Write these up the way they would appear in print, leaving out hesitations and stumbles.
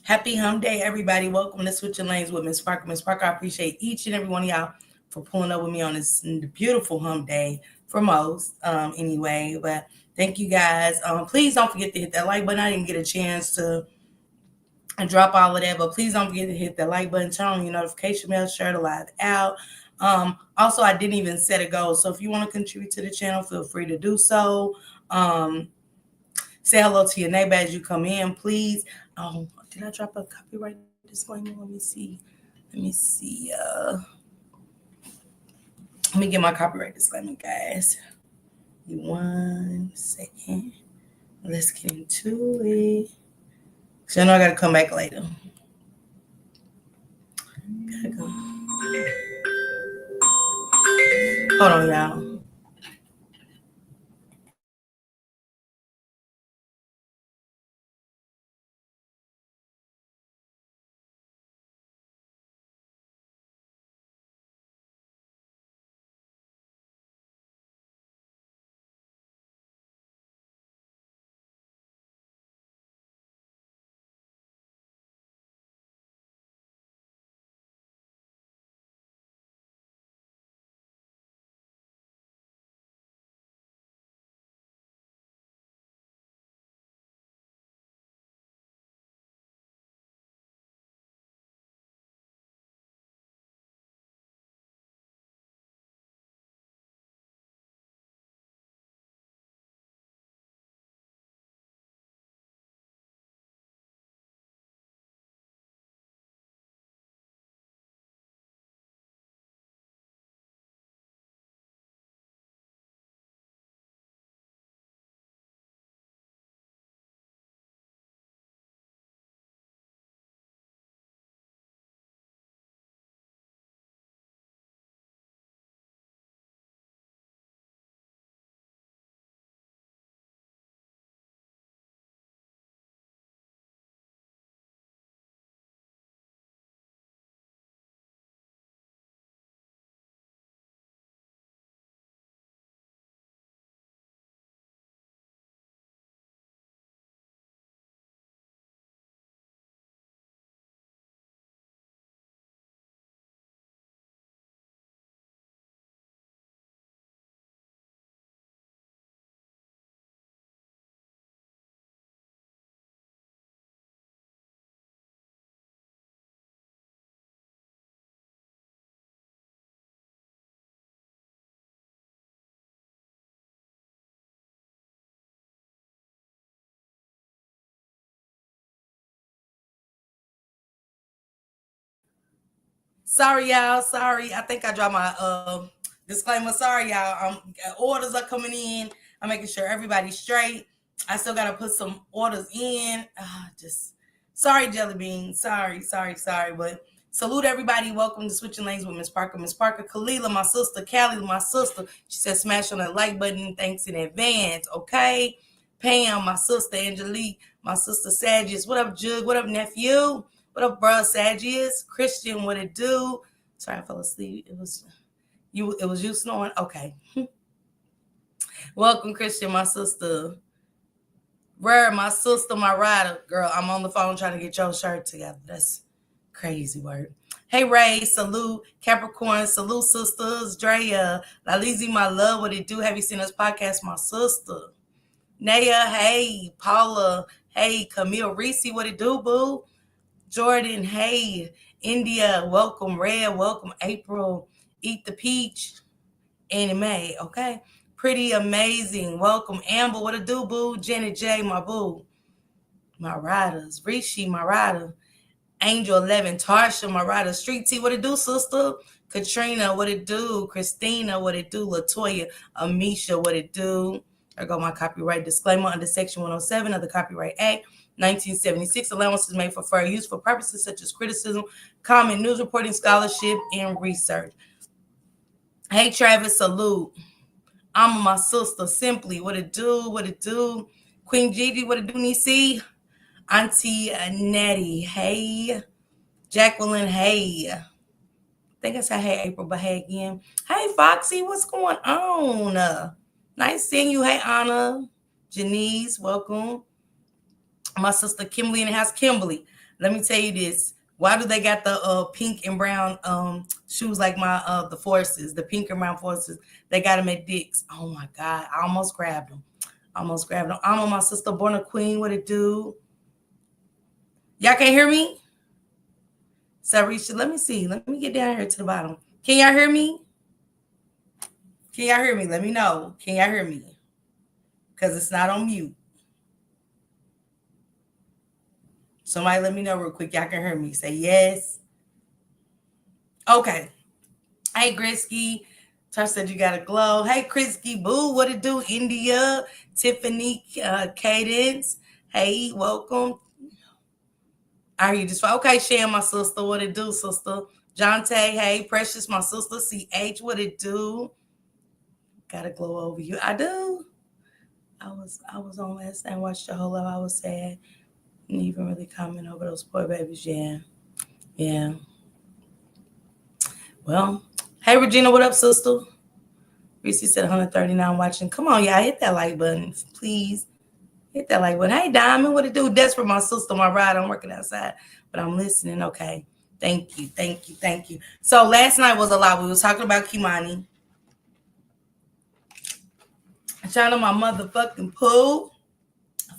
Happy Hump Day, everybody. Welcome to Switching Lanes with Miss Parker. Miss Parker, I appreciate each and every one of y'all for pulling up with me on this beautiful hump day for most, anyway. But thank you guys. Please don't forget to hit that like button. I didn't get a chance to drop all of that, but please don't forget to hit that like button, turn on your notification bell, share the live out. Also, I didn't even set a goal. So if you want to contribute to the channel, feel free to do so. Say hello to your neighbor as you come in, please. Did I drop a copyright disclaimer? Let me see. Let me get my copyright disclaimer, guys. Give me 1 second. Let's get into it. So I know I gotta come back later. Gotta go. Hold on, y'all. Sorry, y'all. Sorry. I think I dropped my disclaimer. Sorry, y'all. Orders are coming in. I'm making sure everybody's straight. I still gotta put some orders in. Just sorry, Jelly Bean. Sorry. But salute everybody. Welcome to Switching Lanes with Miss Parker. Miss Parker, Kalila, my sister, Callie, my sister. She said smash on that like button. Thanks in advance. Okay. Pam, my sister, Angelique, my sister Sagius. What up, Jug? What up, nephew? What up, bro? Sagius, Christian, what it do? Sorry, I fell asleep. It was you snoring? Okay. Welcome, Christian, my sister. Rare, my sister, my rider. Girl, I'm on the phone trying to get your shirt together. That's crazy word. Hey, Ray, salute. Capricorn, salute, sisters. Drea, Lalizi, my love, what it do? Have you seen us podcast, my sister? Naya, hey. Paula, hey. Camille Reese, what it do, boo? Jordan, hey. India, welcome. Red, welcome. April, Eat the Peach. Anime, okay? Pretty amazing. Welcome. Amber, what it do, boo? Janet J, my boo. My riders. Rishi, my rider. Angel 11, Tarsha, my rider. Street T, what it do, sister? Katrina, what it do? Christina, what it do? Latoya, Amisha, what it do? There go my copyright disclaimer under Section 107 of the Copyright Act, 1976. Allowances made for fair use for purposes such as criticism, comment, news reporting, scholarship, and research. Hey, Travis, salute. I'm my sister, Simply, what it do? What it do? Queen Gigi, what it do, Nisi? Auntie Nettie, hey. Jacqueline, hey. I think I said hey, April, but hey again. Hey, Foxy, what's going on? Nice seeing you. Hey, Anna. Janice, welcome. My sister Kimberly in the house. Kimberly, Let me tell you this. Why do they got the pink and brown shoes like my the Forces, the pink and brown Forces? They got them at Dick's. Oh my God, I almost grabbed them. Almost grabbed them. I'm on my sister, born a queen. What it do? Y'all can't hear me? Sarisha, let me see. Let me get down here to the bottom. Can y'all hear me? Can y'all hear me? Let me know. Can y'all hear me? Because it's not on mute. Somebody let me know real quick. Y'all can hear me. Say yes. Okay. Hey, Grisky. Touch said you got a glow. Hey, Krisky Boo. What it do? India. Tiffany Cadence. Hey, welcome. I hear you just okay, Shan, my sister. What it do, sister? Jonte, hey, Precious, my sister. CH, what it do? Got a glow over you. I do. I was on last night, watched the whole of I was sad. Didn't even really comment over those poor babies. Yeah. Well, hey, Regina, what up, sister? Reese said 139 watching. Come on, y'all, hit that like button, please. Hit that like button. Hey, Diamond, what it do? Desperate, my sister, my ride. I'm working outside, but I'm listening. Okay. Thank you. So last night was a lot. We was talking about Kimani. Shout out my motherfucking Pooh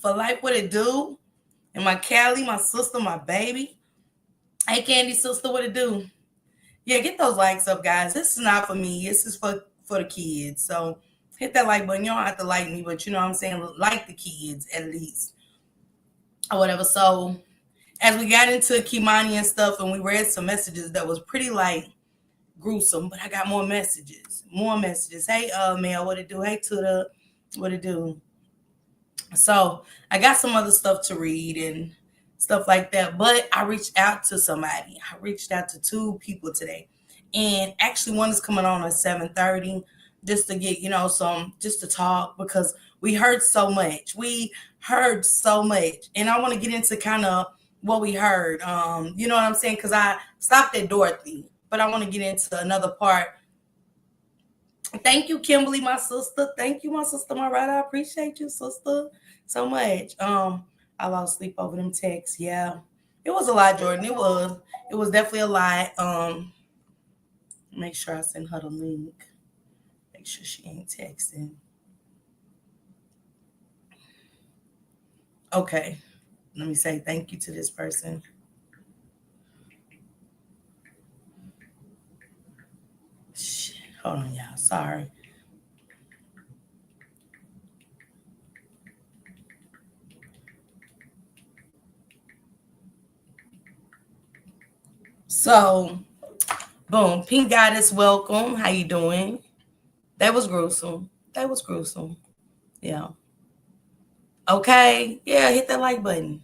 for life. What it do? And my Callie, my sister, my baby. Hey, Candy, sister, what it do? Yeah, get those likes up, guys. This is not for me. This is for the kids. So hit that like button. You don't have to like me, but you know what I'm saying? Like the kids at least. Or whatever. So as we got into Kimani and stuff and we read some messages that was pretty like gruesome, but I got more messages. Hey, Mel, what it do? Hey, Tuda, what it do? So I got some other stuff to read and stuff like that, but I reached out to somebody. I reached out to 2 people today, and actually one is coming on at 7:30 just to get, just to talk, because we heard so much. And I want to get into kind of what we heard. You know what I'm saying? Because I stopped at Dorothy, but I want to get into another part. Thank you, Kimberly, my sister. Thank you, my sister, my right. I appreciate you, sister, so much. I lost sleep over them texts. Yeah, it was a lot, Jordan. It was definitely a lot. Make sure I send her the link. Make sure she ain't texting. Okay, let me say thank you to this person. Shit. Hold on, y'all. Sorry. So, boom. Pink Goddess, welcome. How you doing? That was gruesome. Yeah. Okay. Yeah, hit that like button.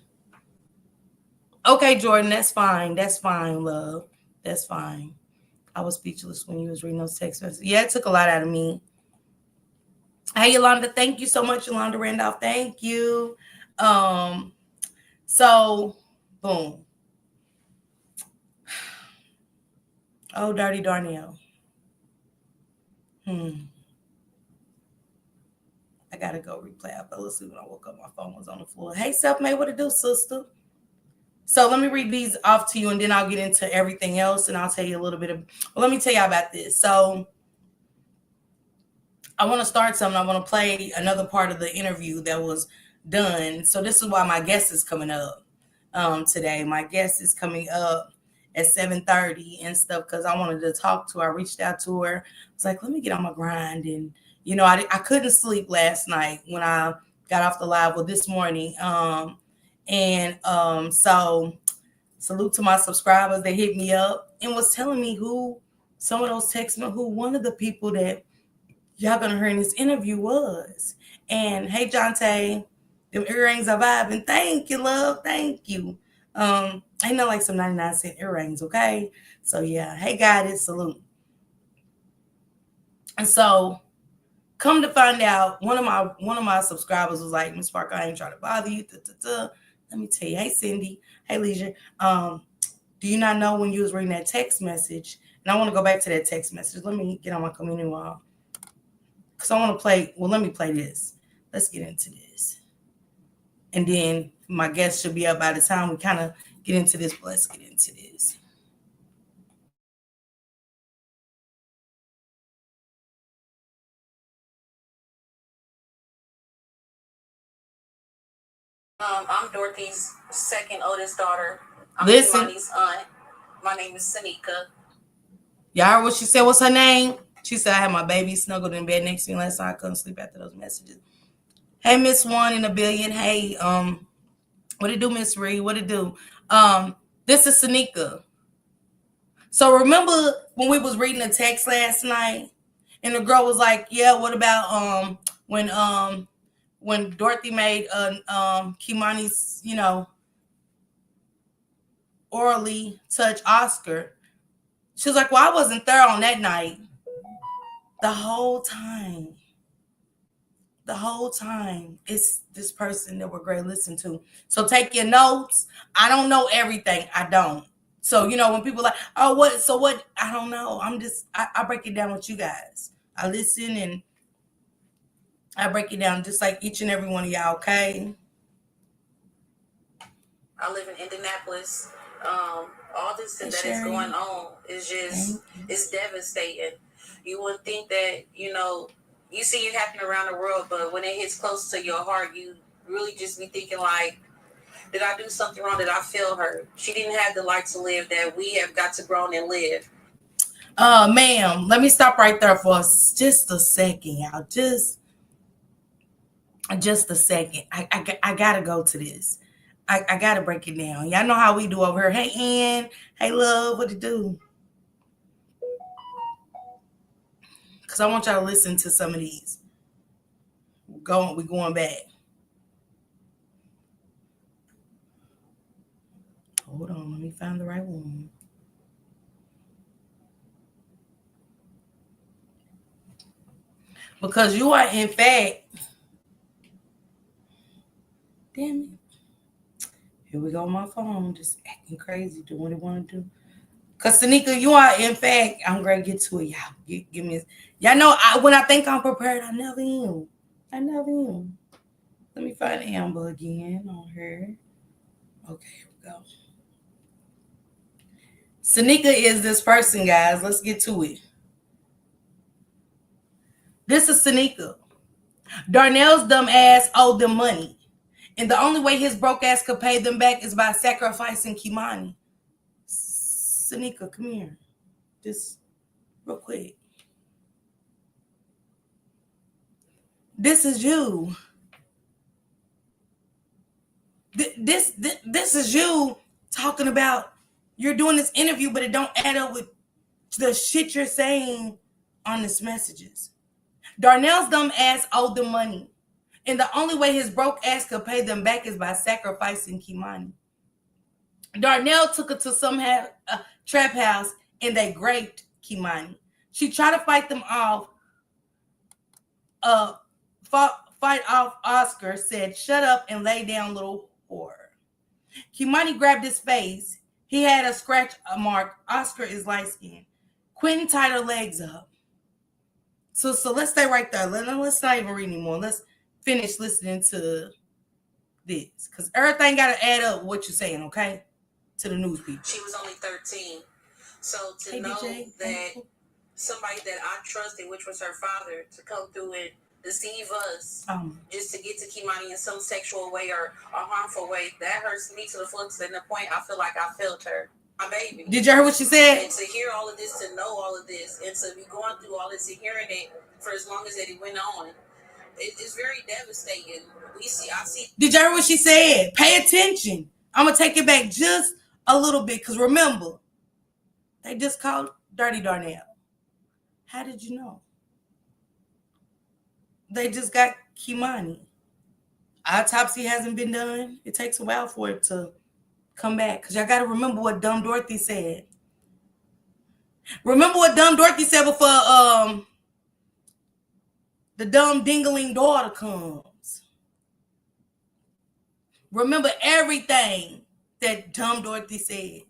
Okay, Jordan, that's fine. That's fine, love. That's fine. I was speechless when you was reading those text messages. Yeah, it took a lot out of me. Hey, Yolanda, thank you so much, Yolanda Randolph. Thank you. So, boom. Oh, Dirty Darnell. I gotta go replay. I fell asleep when I woke up. My phone was on the floor. Hey, Selfmade, what it do, sister? So let me read these off to you, and then I'll get into everything else, and I'll tell you a little bit of. Well, let me tell you about this. So I want to start something. I want to play another part of the interview that was done. So this is why my guest is coming up today. My guest is coming up at 7:30 and stuff, because I wanted to talk to her. I reached out to her. I was like, let me get on my grind. And, I couldn't sleep last night when I got off the live. Well, this morning. So salute to my subscribers that hit me up and was telling me who some of those texts, who one of the people that y'all gonna hear in this interview was. And hey, Jonte, them earrings are vibing. Thank you, love. Thank you. Ain't no like some 99-cent earrings, okay? So yeah, hey, Goddess, salute. And so, come to find out, one of my subscribers was like, Miss Parker, I ain't trying to bother you. Let me tell you, hey, Cindy, hey, Leisure. Do you not know when you was reading that text message? And I want to go back to that text message. Let me get on my community wall. Because I want to play. Well, let me play this. Let's get into this. And then My guest should be up by the time we kind of get into this. But let's get into this. I'm Dorothy's second oldest daughter. I'm Listen. Imani's aunt. My name is Sanika. Y'all heard what she said? What's her name? She said I had my baby snuggled in bed next to me last night. I couldn't sleep after those messages. Hey, Miss One in a Billion. Hey, what it do, Miss Reed? What it do? This is Sanika. So remember when we was reading the text last night, and the girl was like, "Yeah, what about when Dorothy made Kimani's, orally touch Oscar?" She was like, "Well, I wasn't there on that night." The whole time, it's this person that we're going to listen to. So take your notes. I don't know everything. I don't. So, when people are like, oh, what? So what? I don't know. I break it down with you guys. I listen and I break it down just like each and every one of y'all, okay? I live in Indianapolis. All this that is going on is just, it's devastating. You would think that, you see it happen around the world, but when it hits close to your heart, you really just be thinking like, did I do something wrong? Did I fail her? She didn't have the life to live that we have got to grow and live. Ma'am, let me stop right there for just a second, y'all. Just a second. I gotta go to this. I gotta break it down. Y'all know how we do over here. Hey, Ann. Hey, love. What to do? Because I want y'all to listen to some of these. We're going back. Hold on. Let me find the right one. Because you are, in fact, damn it. Here we go on my phone, just acting crazy, doing what it want to do. Because, Sanika, you are, in fact, I'm going to get to it, y'all. Give me y'all know, when I think I'm prepared, I never am. Let me find Amber again on her. Okay, here we go. Sanika is this person, guys. Let's get to it. This is Sanika. Darnell's dumb ass owed them money. And the only way his broke ass could pay them back is by sacrificing Kimani. Sanika, come here. Just real quick. This is you. This is you talking about you're doing this interview, but it don't add up with the shit you're saying on his messages. Darnell's dumb ass owed them money. And the only way his broke ass could pay them back is by sacrificing Kimani. Darnell took her to some trap house and they raped Kimani. She tried to fight them off. Fight off Oscar, said, "Shut up and lay down, little whore." Kimani grabbed his face. He had a scratch mark. Oscar is light skinned. Quentin tied her legs up. So let's stay right there. Let's not even read anymore. Let's finish listening to this. Because everything got to add up what you're saying, okay? To the news people. She was only 13. So to know that somebody that I trusted, which was her father, to come through and deceive us just to get to Kimani in some sexual way or a harmful way, that hurts me to the fullest. And the point I feel like I failed her. My baby. Did you hear what she said? And to hear all of this, to know all of this, and to be going through all this and hearing it for as long as it went on, it's very devastating. I see. Did you hear what she said? Pay attention. I'm gonna take it back just a little bit, because remember, they just called Dirty Darnell. How did you know? They just got Kimani. Autopsy hasn't been done. It takes a while for it to come back. Because y'all got to remember what Dumb Dorothy said. Remember what Dumb Dorothy said before the dumb dingling daughter comes. Remember everything that Dumb Dorothy said.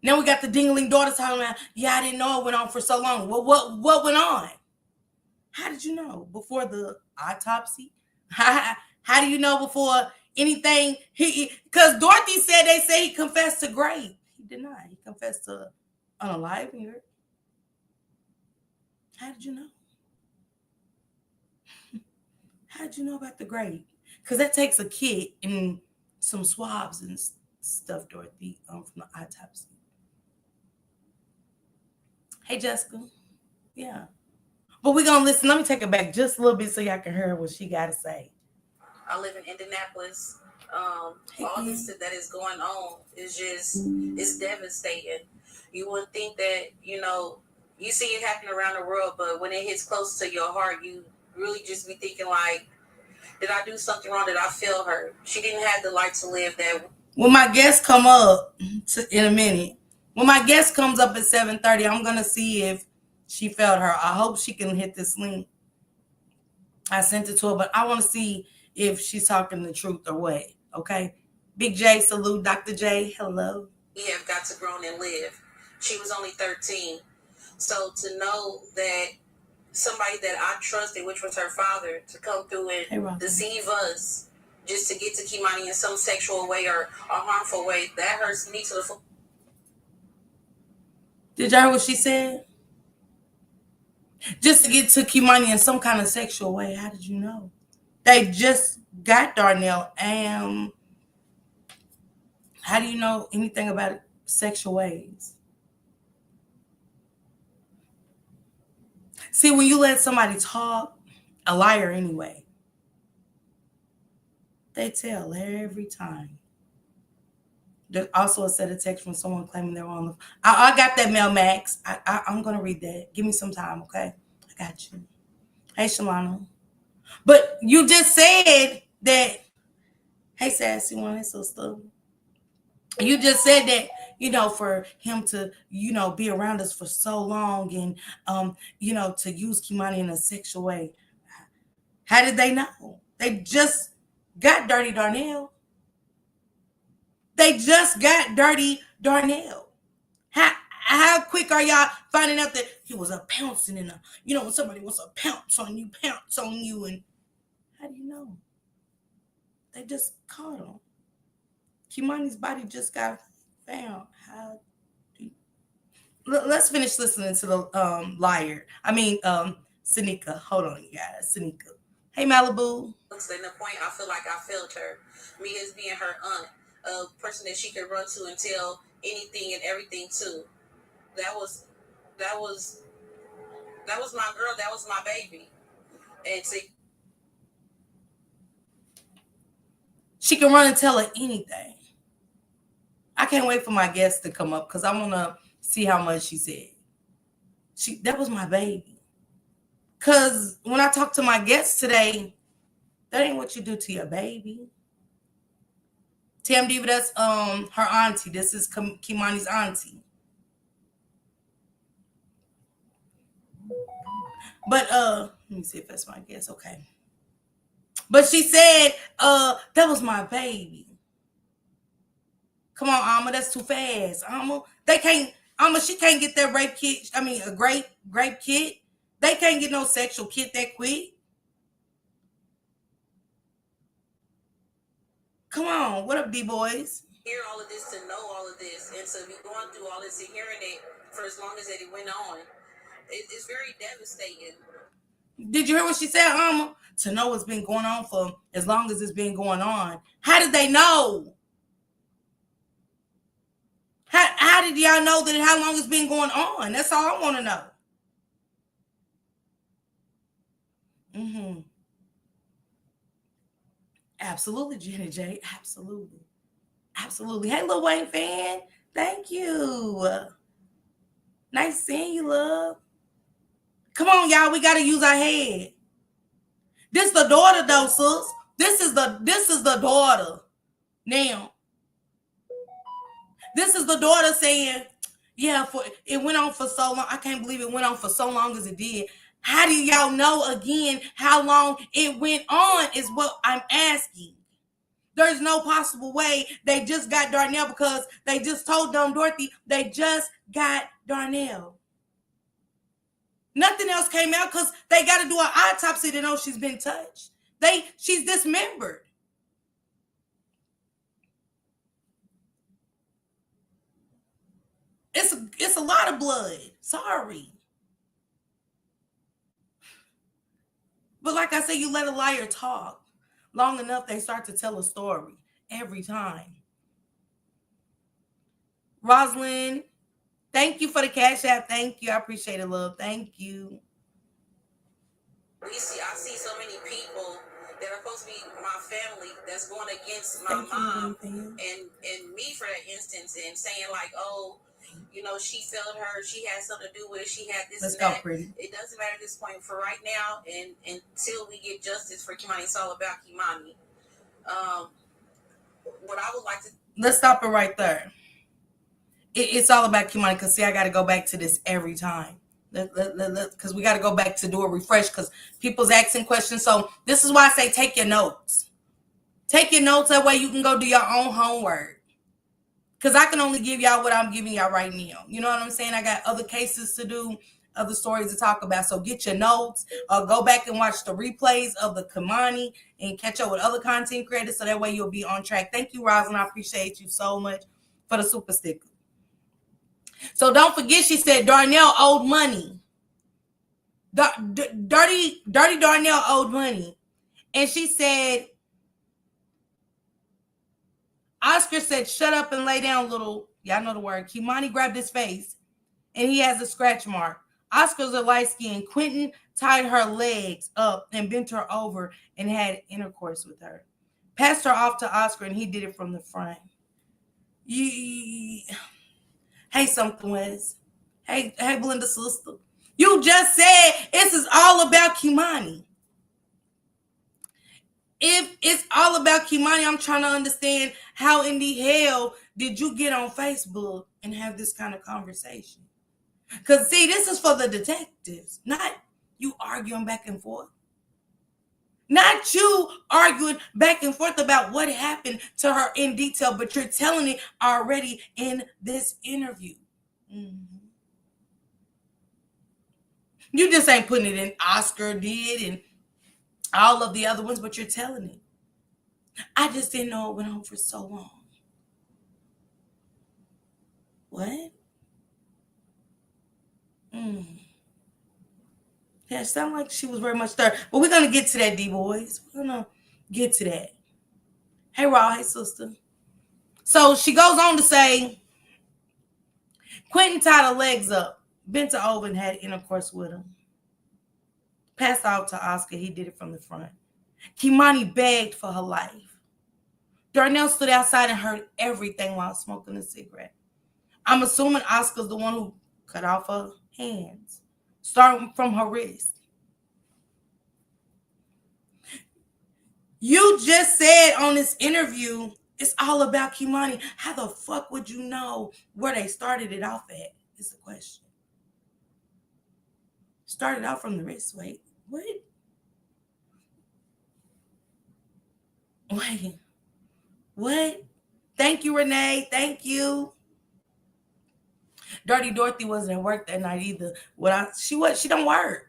Now we got the dingling daughter talking about, yeah, I didn't know it went on for so long. Well, what went on? How did you know? Before the autopsy? How do you know before anything. Because Dorothy said they say he confessed to Grape. He did not. He confessed to unaliving her. How did you know? How did you know about the Grape? Because that takes a kit and some swabs and stuff, Dorothy, from the autopsy. Hey, Jessica. Yeah. But we're going to listen. Let me take it back just a little bit so y'all can hear what she got to say. I live in Indianapolis. All this that is going on is just, it's devastating. You would think that, you see it happen around the world, but when it hits close to your heart, you really just be thinking like, did I do something wrong? Did I feel hurt? She didn't have the life to live that. When my guest come up in a minute, when my guest comes up at 7:30, I'm going to see if she felt her. I hope she can hit this link. I sent it to her, but I want to see if she's talking the truth or what. Okay. Big J, salute. Dr. J, hello. We have got to grow and live. She was only 13. So to know that somebody that I trusted, which was her father, to come through and deceive us just to get to Kimani in some sexual way or a harmful way, that hurts me to the full. Did y'all hear what she said? Just to get to Kimani in some kind of sexual way. How did you know? They just got Darnell. And how do you know anything about sexual ways? See, when you let somebody talk, a liar anyway, they tell every time. There's also a set of text from someone claiming they're on the. I got that mail, Max. I'm going to read that. Give me some time, okay? I got you. Hey, Shalana. But you just said that. Hey, sassy one, hey, sister. You just said that, for him to, be around us for so long and, to use Kimani in a sexual way. How did they know? They just got Dirty Darnell. They just got Dirty Darnell. How quick are y'all finding out that he was a pouncing in when somebody wants to pounce on you, and how do you know? They just caught him. Kimani's body just got found. Let's finish listening to the liar. Sanika. Hold on, you guys. Sanika. Hey, Malibu. In the point, I feel like I failed her. Me as being her aunt, a person that she could run to and tell anything and everything to. That was my girl. That was my baby. And see, she can run and tell her anything. I can't wait for my guest to come up because I want to see how much she said. That was my baby. Because when I talk to my guests today, that ain't what you do to your baby. Tam Diva, that's her auntie. This is Kimani's auntie. But let me see if that's my guess. Okay. But she said, that was my baby. Come on, Alma, that's too fast. Alma, she can't get that rape kit. A grape kit. They can't get no sexual kit that quick. Come on, what up, D-boys? Hear all of this, to know all of this, and to be going through all this and hearing it for as long as it went on. It's very devastating. Did you hear what she said, Alma? To know what's been going on for as long as it's been going on. How did they know? How did y'all know that? How long it's been going on? That's all I want to know. Absolutely, Jenny J. Absolutely. Hey, Lil Wayne fan. Thank you. Nice seeing you, love. Come on, y'all. We got to use our head. This the daughter, though, sis. This is the daughter. Now, this is the daughter saying, yeah, it went on for so long. I can't believe it went on for so long as it did. How do y'all know again how long it went on is what I'm asking. There's no possible way they just got Darnell because they just told them, Dorothy, they just got Darnell. Nothing else came out because they got to do an autopsy to know she's been touched. She's dismembered. It's a lot of blood. Sorry. But like I said, you let a liar talk long enough, they start to tell a story every time. Rosalind, thank you for the cash app. Thank you. I appreciate it, love. Thank you. I see so many people that are supposed to be my family that's going against my mom and me for that instance, and saying like, oh, you know, she failed her, she had something to do with it, she had this. Let's and that. Pretty. It doesn't matter at this point for right now, and until we get justice for Kimani. It's all about Kimani. What I would like to, let's stop it right there. It's all about Kimani, because see, I got to go back to this every time. Because we got to go back to do a refresh, because people's asking questions. So this is why I say take your notes. Take your notes, that way you can go do your own homework. Because I can only give y'all what I'm giving y'all right now. You know what I'm saying? I got other cases to do, other stories to talk about. So get your notes, go back and watch the replays of the Kimani and catch up with other content creators, so that way you'll be on track. Thank you, Rosalind. I appreciate you so much for the super sticker. So don't forget, she said Darnell owed money. Dirty Darnell owed money. And she said, Oscar said, shut up and lay down, little. Y'all know the word. Kimani grabbed his face, and he has a scratch mark. Oscar's a light skin. Quentin tied her legs up and bent her over and had intercourse with her. Passed her off to Oscar, and he did it from the front. Hey, something, Wes. Hey, Belinda sister. You just said this is all about Kimani. If it's all about Kimani, I'm trying to understand how in the hell did you get on Facebook and have this kind of conversation? Because, see, this is for the detectives, not you arguing back and forth. Not you arguing back and forth about what happened to her in detail, but you're telling it already in this interview. Mm-hmm. You just ain't putting it in Oscar did and all of the other ones, but you're telling it. I just didn't know it went on for so long. What? Yeah, it sounded like she was very much there. But we're going to get to that, D-Boys. We're going to get to that. Hey, Raw. Hey, sister. So she goes on to say, Quentin tied her legs up, bent her over, and had intercourse with him. Passed out to Oscar. He did it from the front. Kimani begged for her life. Darnell stood outside and heard everything while smoking a cigarette. I'm assuming Oscar's the one who cut off her hands, starting from her wrist. You just said on this interview, it's all about Kimani. How the fuck would you know where they started it off at? Is the question. Started out from the wrist. Wait, what? Wait, what? Thank you, Renee. Thank you. Dirty Dorothy wasn't at work that night either. She don't work.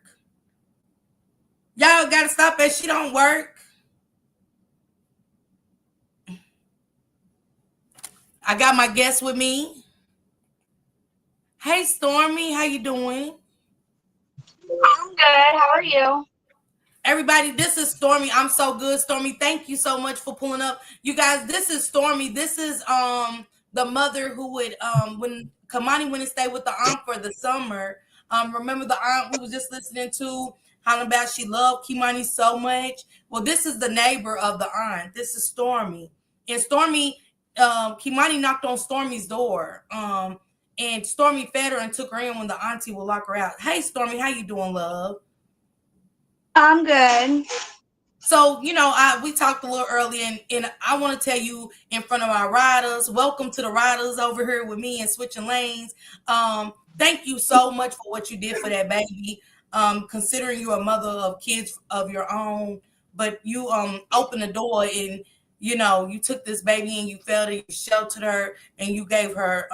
Y'all gotta stop it. She don't work. I got my guest with me. Hey, Stormy, how you doing? I'm good. How are you? Everybody, this is Stormy. I'm so good, Stormy. Thank you so much for pulling up. You guys, this is Stormy. This is the mother who would when Kimani went and stayed with the aunt for the summer. Remember the aunt we was just listening to, how about she loved Kimani so much? Well, this is the neighbor of the aunt. This is Stormy. And Stormy, Kimani knocked on Stormy's door. And Stormy fed her and took her in when the auntie would lock her out. Hey, Stormy, how you doing, love? I'm good. So, we talked a little earlier, and I want to tell you in front of our riders, welcome to the riders over here with me and switching lanes. Thank you so much for what you did for that baby. Considering you're a mother of kids of your own, but you opened the door and, you took this baby and you fed her, you sheltered her, and you gave her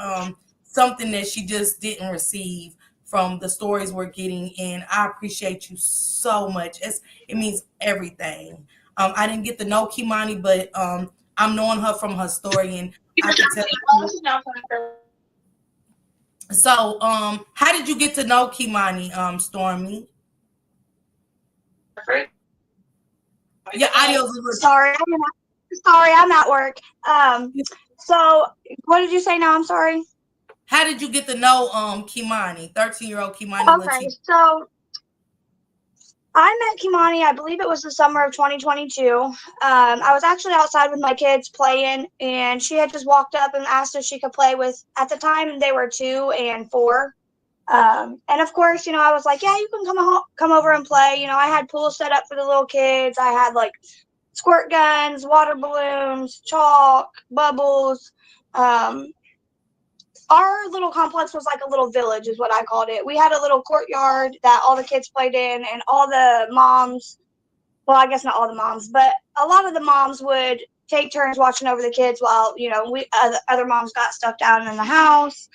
something that she just didn't receive from the stories we're getting, and I appreciate you so much. It means everything. I didn't get to know Kimani, but I'm knowing her from her story, and I can tell So, how did you get to know Kimani, Stormy? Your audio's a little. Sorry, I'm at work. So what did you say now? I'm sorry. How did you get to know Kimani, 13-year-old Kimani Okay, Latigue? so I met Kimani, I believe it was the summer of 2022. I was actually outside with my kids playing, and she had just walked up and asked if she could play with, at the time, they were 2 and 4. And of course, I was like, yeah, you can come over and play. I had pools set up for the little kids. I had like squirt guns, water balloons, chalk, bubbles. Our little complex was like a little village is what I called it. We had a little courtyard that all the kids played in, and all the moms, well, I guess not all the moms, but a lot of the moms would take turns watching over the kids while, we other moms got stuff down in the house.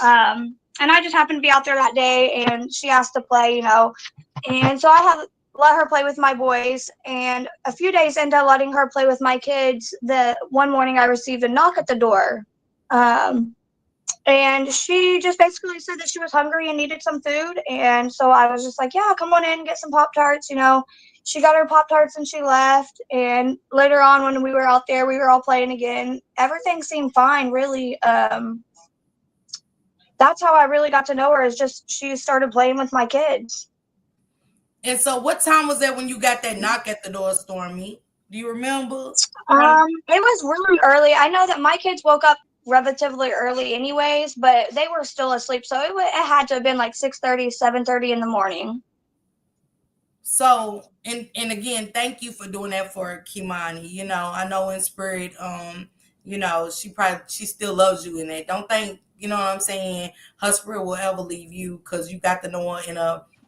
And I just happened to be out there that day, and she asked to play, and so I had let her play with my boys. And a few days into letting her play with my kids, the one morning I received a knock at the door. And she just basically said that she was hungry and needed some food. And so I was just like, yeah, come on in, get some Pop-Tarts. She got her Pop-Tarts and she left. And later on, when we were out there, we were all playing again. Everything seemed fine, really. That's how I really got to know her, is just she started playing with my kids. And so, what time was that when you got that knock at the door, Stormy? Do you remember? It was really early. I know that my kids woke up relatively early anyways, but they were still asleep. So it had to have been like 6:30, 7:30 in the morning. So, and again, thank you for doing that for Kimani. I know in spirit, she still loves you in it. Don't think, what I'm saying, her spirit will ever leave you, because you got to know her in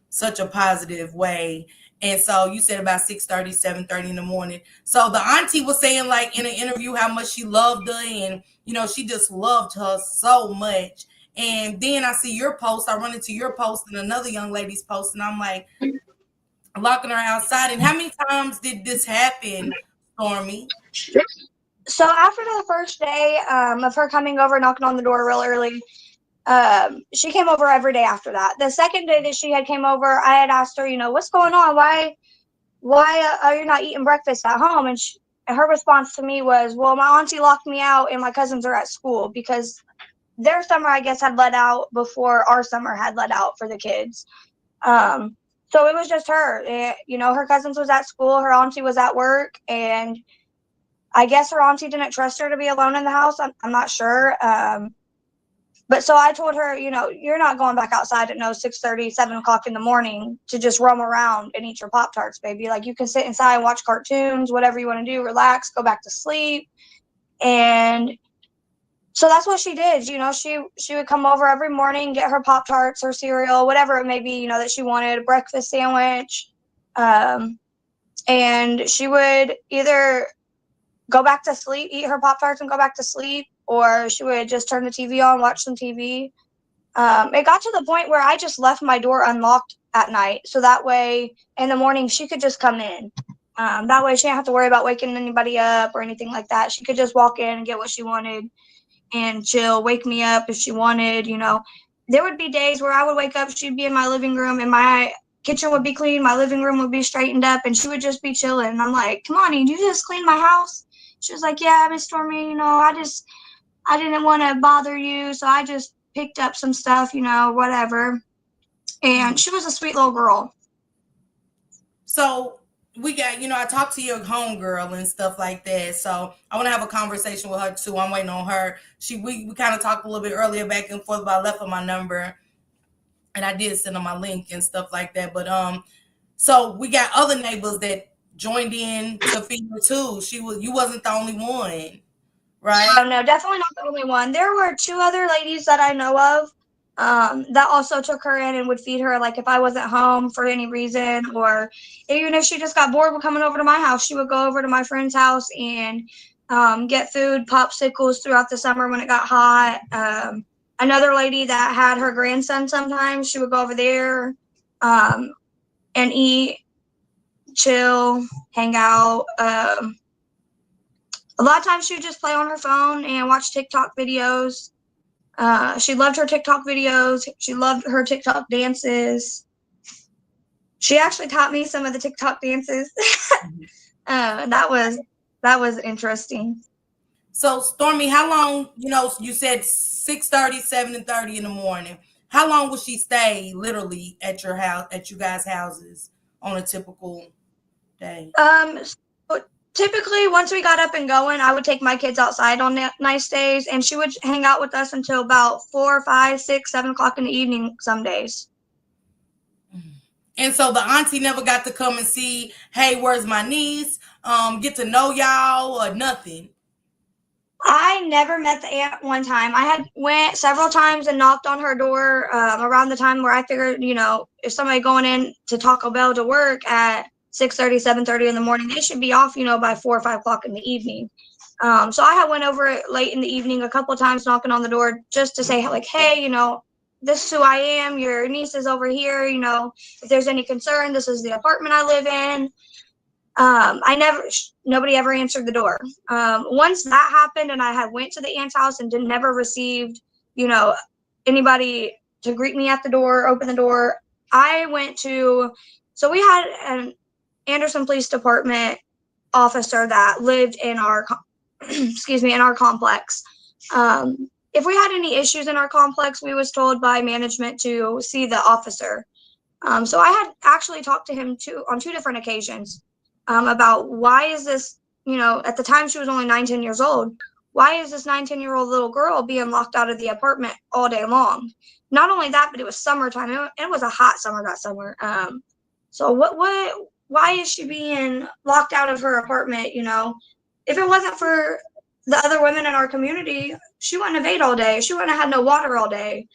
such a positive way. And so you said about 6:30, 7:30 in the morning. So the auntie was saying, like, in an interview, how much she loved her, and she just loved her so much. And then I see your post. I run into your post and another young lady's post, and I'm like, locking her outside. And how many times did this happen, Stormy? So after the first day of her coming over, knocking on the door real early, she came over every day after that. The second day that she had came over, I had asked her, what's going on? Why are you not eating breakfast at home? And her response to me was, well, my auntie locked me out and my cousins are at school, because their summer, I guess, had let out before our summer had let out for the kids. So it was just her. Her cousins was at school, her auntie was at work, and I guess her auntie didn't trust her to be alone in the house. I'm not sure. But so I told her, you're not going back outside at 6:30, 7 o'clock in the morning to just roam around and eat your Pop-Tarts, baby. Like, you can sit inside and watch cartoons, whatever you want to do, relax, go back to sleep. And so that's what she did. She would come over every morning, get her Pop-Tarts, her cereal, whatever it may be, that she wanted, a breakfast sandwich. And she would either go back to sleep, eat her Pop-Tarts and go back to sleep, or she would just turn the TV on, watch some TV. It got to the point where I just left my door unlocked at night, so that way in the morning she could just come in. That way she didn't have to worry about waking anybody up or anything like that. She could just walk in and get what she wanted and chill, wake me up if she wanted. There would be days where I would wake up, she'd be in my living room, and my kitchen would be clean, my living room would be straightened up, and she would just be chilling. And I'm like, come on, did you just clean my house? She was like, yeah, Miss Stormy, I didn't want to bother you, so I just picked up some stuff, whatever. And she was a sweet little girl. So we got, I talked to your homegirl and stuff like that. So I want to have a conversation with her too. I'm waiting on her. We kind of talked a little bit earlier back and forth, but I left her my number, and I did send her my link and stuff like that. But so we got other neighbors that joined in to feed her too. You wasn't the only one, right? Oh, no, definitely not the only one. There were 2 other ladies that I know of that also took her in and would feed her, like, if I wasn't home for any reason, or even if she just got bored with coming over to my house, she would go over to my friend's house and get food, popsicles throughout the summer when it got hot. Another lady that had her grandson sometimes, she would go over there and eat, chill, hang out. A lot of times she would just play on her phone and watch TikTok videos. She loved her TikTok videos. She loved her TikTok dances. She actually taught me some of the TikTok dances. That was interesting. So, Stormy, how long, you said 6:30, 7:30 in the morning. How long would she stay literally at your house, at you guys' houses on a typical day? So typically, once we got up and going, I would take my kids outside on nice days, and she would hang out with us until about 4, 5, 6, 7 o'clock in the evening some days. And so the auntie never got to come and see, hey, where's my niece? Get to know y'all or nothing. I never met the aunt one time. I had went several times and knocked on her door around the time where I figured, if somebody going in to Taco Bell to work at 6:30, 7:30 in the morning, they should be off, by 4 or 5 o'clock in the evening. So I had went over late in the evening a couple of times knocking on the door just to say, like, hey, this is who I am. Your niece is over here. If there's any concern, this is the apartment I live in. Nobody ever answered the door. Once that happened and I had went to the aunt's house and never received, anybody to greet me at the door, open the door, I went so we had an Anderson Police Department officer that lived in our, in our complex. If we had any issues in our complex, we was told by management to see the officer. So I had actually talked to him on 2 different occasions. About why is this, at the time she was only 9, 10 years old. Why is this 9, 10-year-old little girl being locked out of the apartment all day long? Not only that, but it was summertime. It was a hot summer that summer. So why is she being locked out of her apartment? If it wasn't for the other women in our community, she wouldn't have ate all day. She wouldn't have had no water all day.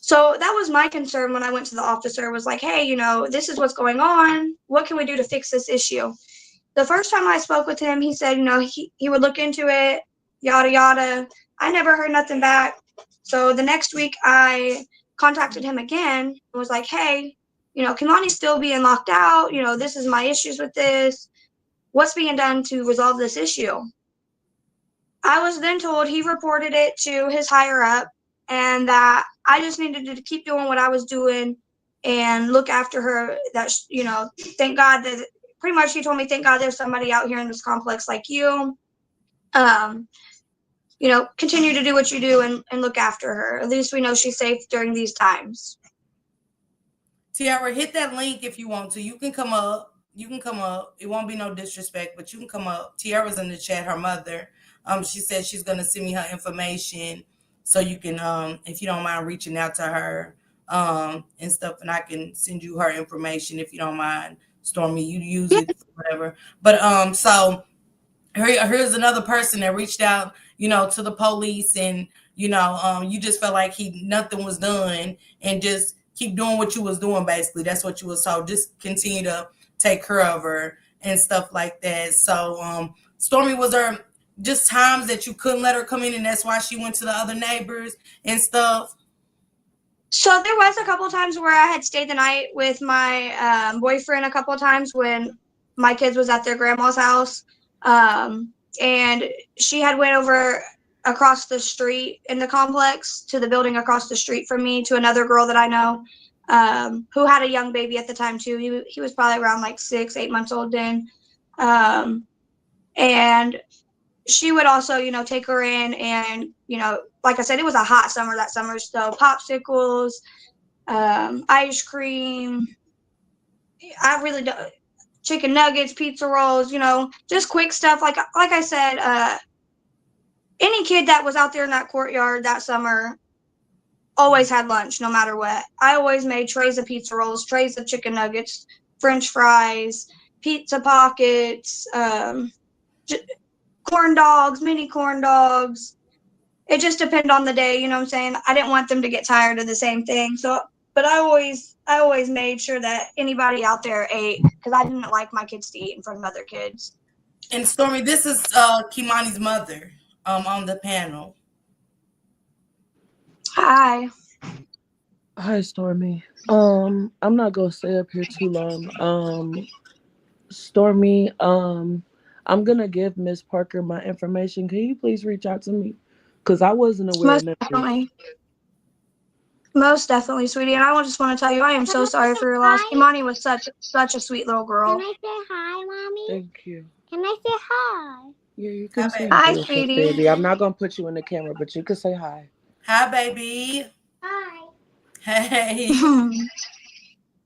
So that was my concern when I went to the officer, was like, hey, this is what's going on. What can we do to fix this issue? The first time I spoke with him, he said, he would look into it, yada, yada. I never heard nothing back. So the next week I contacted him again and was like, hey, Kimani's still being locked out. This is my issues with this. What's being done to resolve this issue? I was then told he reported it to his higher up, and that I just needed to keep doing what I was doing and look after her. That, thank God that, pretty much he told me, thank God there's somebody out here in this complex like you. Continue to do what you do and look after her. At least we know she's safe during these times. Tiara, hit that link if you want to. You can come up. It won't be no disrespect, but you can come up. Tiara's in the chat, her mother. She said she's going to send me her information so you can, if you don't mind reaching out to her and stuff, and I can send you her information if you don't mind, Stormy. You use it, whatever. But so here's another person that reached out, to the police, and you just felt like nothing was done, and just keep doing what you was doing. Basically, that's what you was told. Just continue to take care of her and stuff like that. So, Stormy, was there just times that you couldn't let her come in, and that's why she went to the other neighbors and stuff? So there was a couple of times where I had stayed the night with my boyfriend a couple of times when my kids was at their grandma's house. And she had went over across the street in the complex to the building across the street from me to another girl that I know who had a young baby at the time too. He was probably around like 6, 8 months old then. And she would also, take her in, and, like I said, it was a hot summer that summer. So popsicles, ice cream, I really don't, chicken nuggets, pizza rolls, just quick stuff. Like I said, any kid that was out there in that courtyard that summer always had lunch, no matter what. I always made trays of pizza rolls, trays of chicken nuggets, French fries, pizza pockets, corn dogs, mini corn dogs. It just depended on the day, you know what I'm saying? I didn't want them to get tired of the same thing. So, but I always made sure that anybody out there ate, because I didn't like my kids to eat in front of other kids. And Stormy, this is Kimani's mother on the panel. Hi. Hi, Stormy. I'm not gonna stay up here too long. Stormy, I'm gonna give Miss Parker my information. Can you please reach out to me because I wasn't aware of Most none of this. definitely. Most definitely, sweetie. And I just want to tell you, I am so sorry for your loss. Imani was such a sweet little girl. Can I say hi, Mommy? Thank you. Can I say hi? Yeah, you can say Hi, hi, sweetie. baby. I'm not gonna put you in the camera, but you can say hi. Hi, baby. Hi. Hey.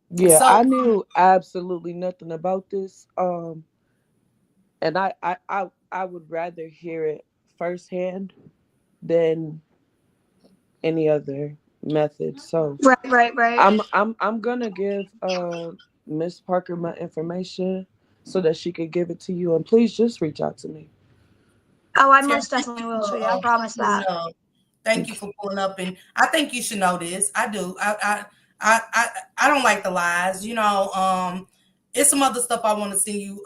Yeah, So I knew absolutely nothing about this. And I would rather hear it firsthand than any other method. So Right. I'm gonna give Miss Parker my information so that she could give it to you, and please just reach out to me. Oh, I Tiara, most thank definitely you will, for sweetie. I promise pulling that. up. Thank you for pulling up, and I think you should know this. I do. I don't like the lies. It's some other stuff I want to see you,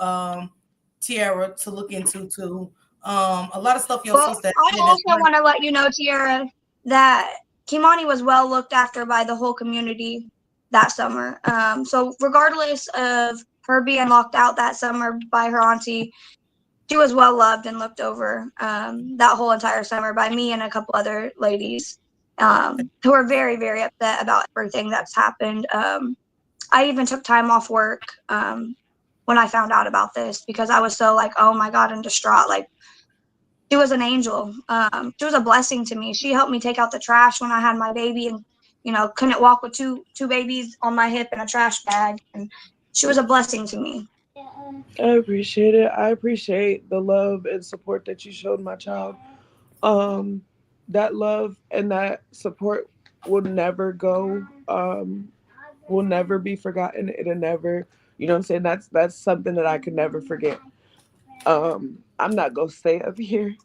Tiara, to look into too. A lot of stuff your Well, sister I said that's also want to let you know, Tiara, that Kimani was well looked after by the whole community that summer. So regardless of her being locked out that summer by her auntie, she was well loved and looked over that whole entire summer by me and a couple other ladies who were very, very upset about everything that's happened. I even took time off work when I found out about this because I was so like, oh my God, and distraught. Like, she was an angel. She was a blessing to me. She helped me take out the trash when I had my baby and, couldn't walk with two babies on my hip in a trash bag. And she was a blessing to me. I appreciate it. I appreciate the love and support that you showed my child. Um, that love and that support will never go. Will never be forgotten. It'll never. You know what I'm saying? That's something that I could never forget. I'm not gonna stay up here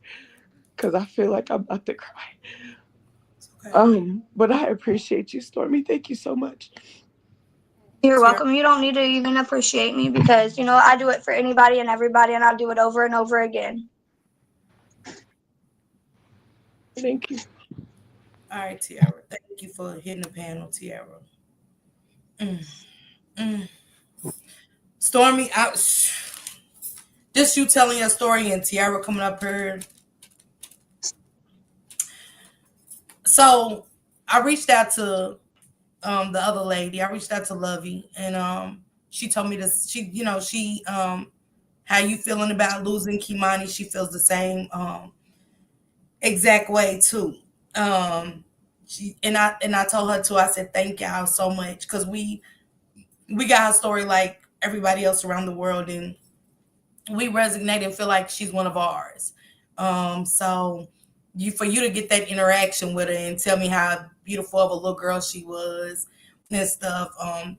because I feel like I'm about to cry. But I appreciate you, Stormy. Thank you so much. You're Tiara. welcome. You don't need to even appreciate me because, I do it for anybody and everybody, and I'll do it over and over again. Thank you. All right, Tiara. Thank you for hitting the panel, Tiara. Mm, mm. Stormy, just you telling your story and Tiara coming up here. So I reached out to the other lady. I reached out to Lovey, and she told me this. She how you feeling about losing Kimani? She feels the same exact way too. I told her too. I said thank y'all so much because we got her story like everybody else around the world, and we resonate and feel like she's one of ours. So for you to get that interaction with her and tell me how beautiful of a little girl she was and stuff,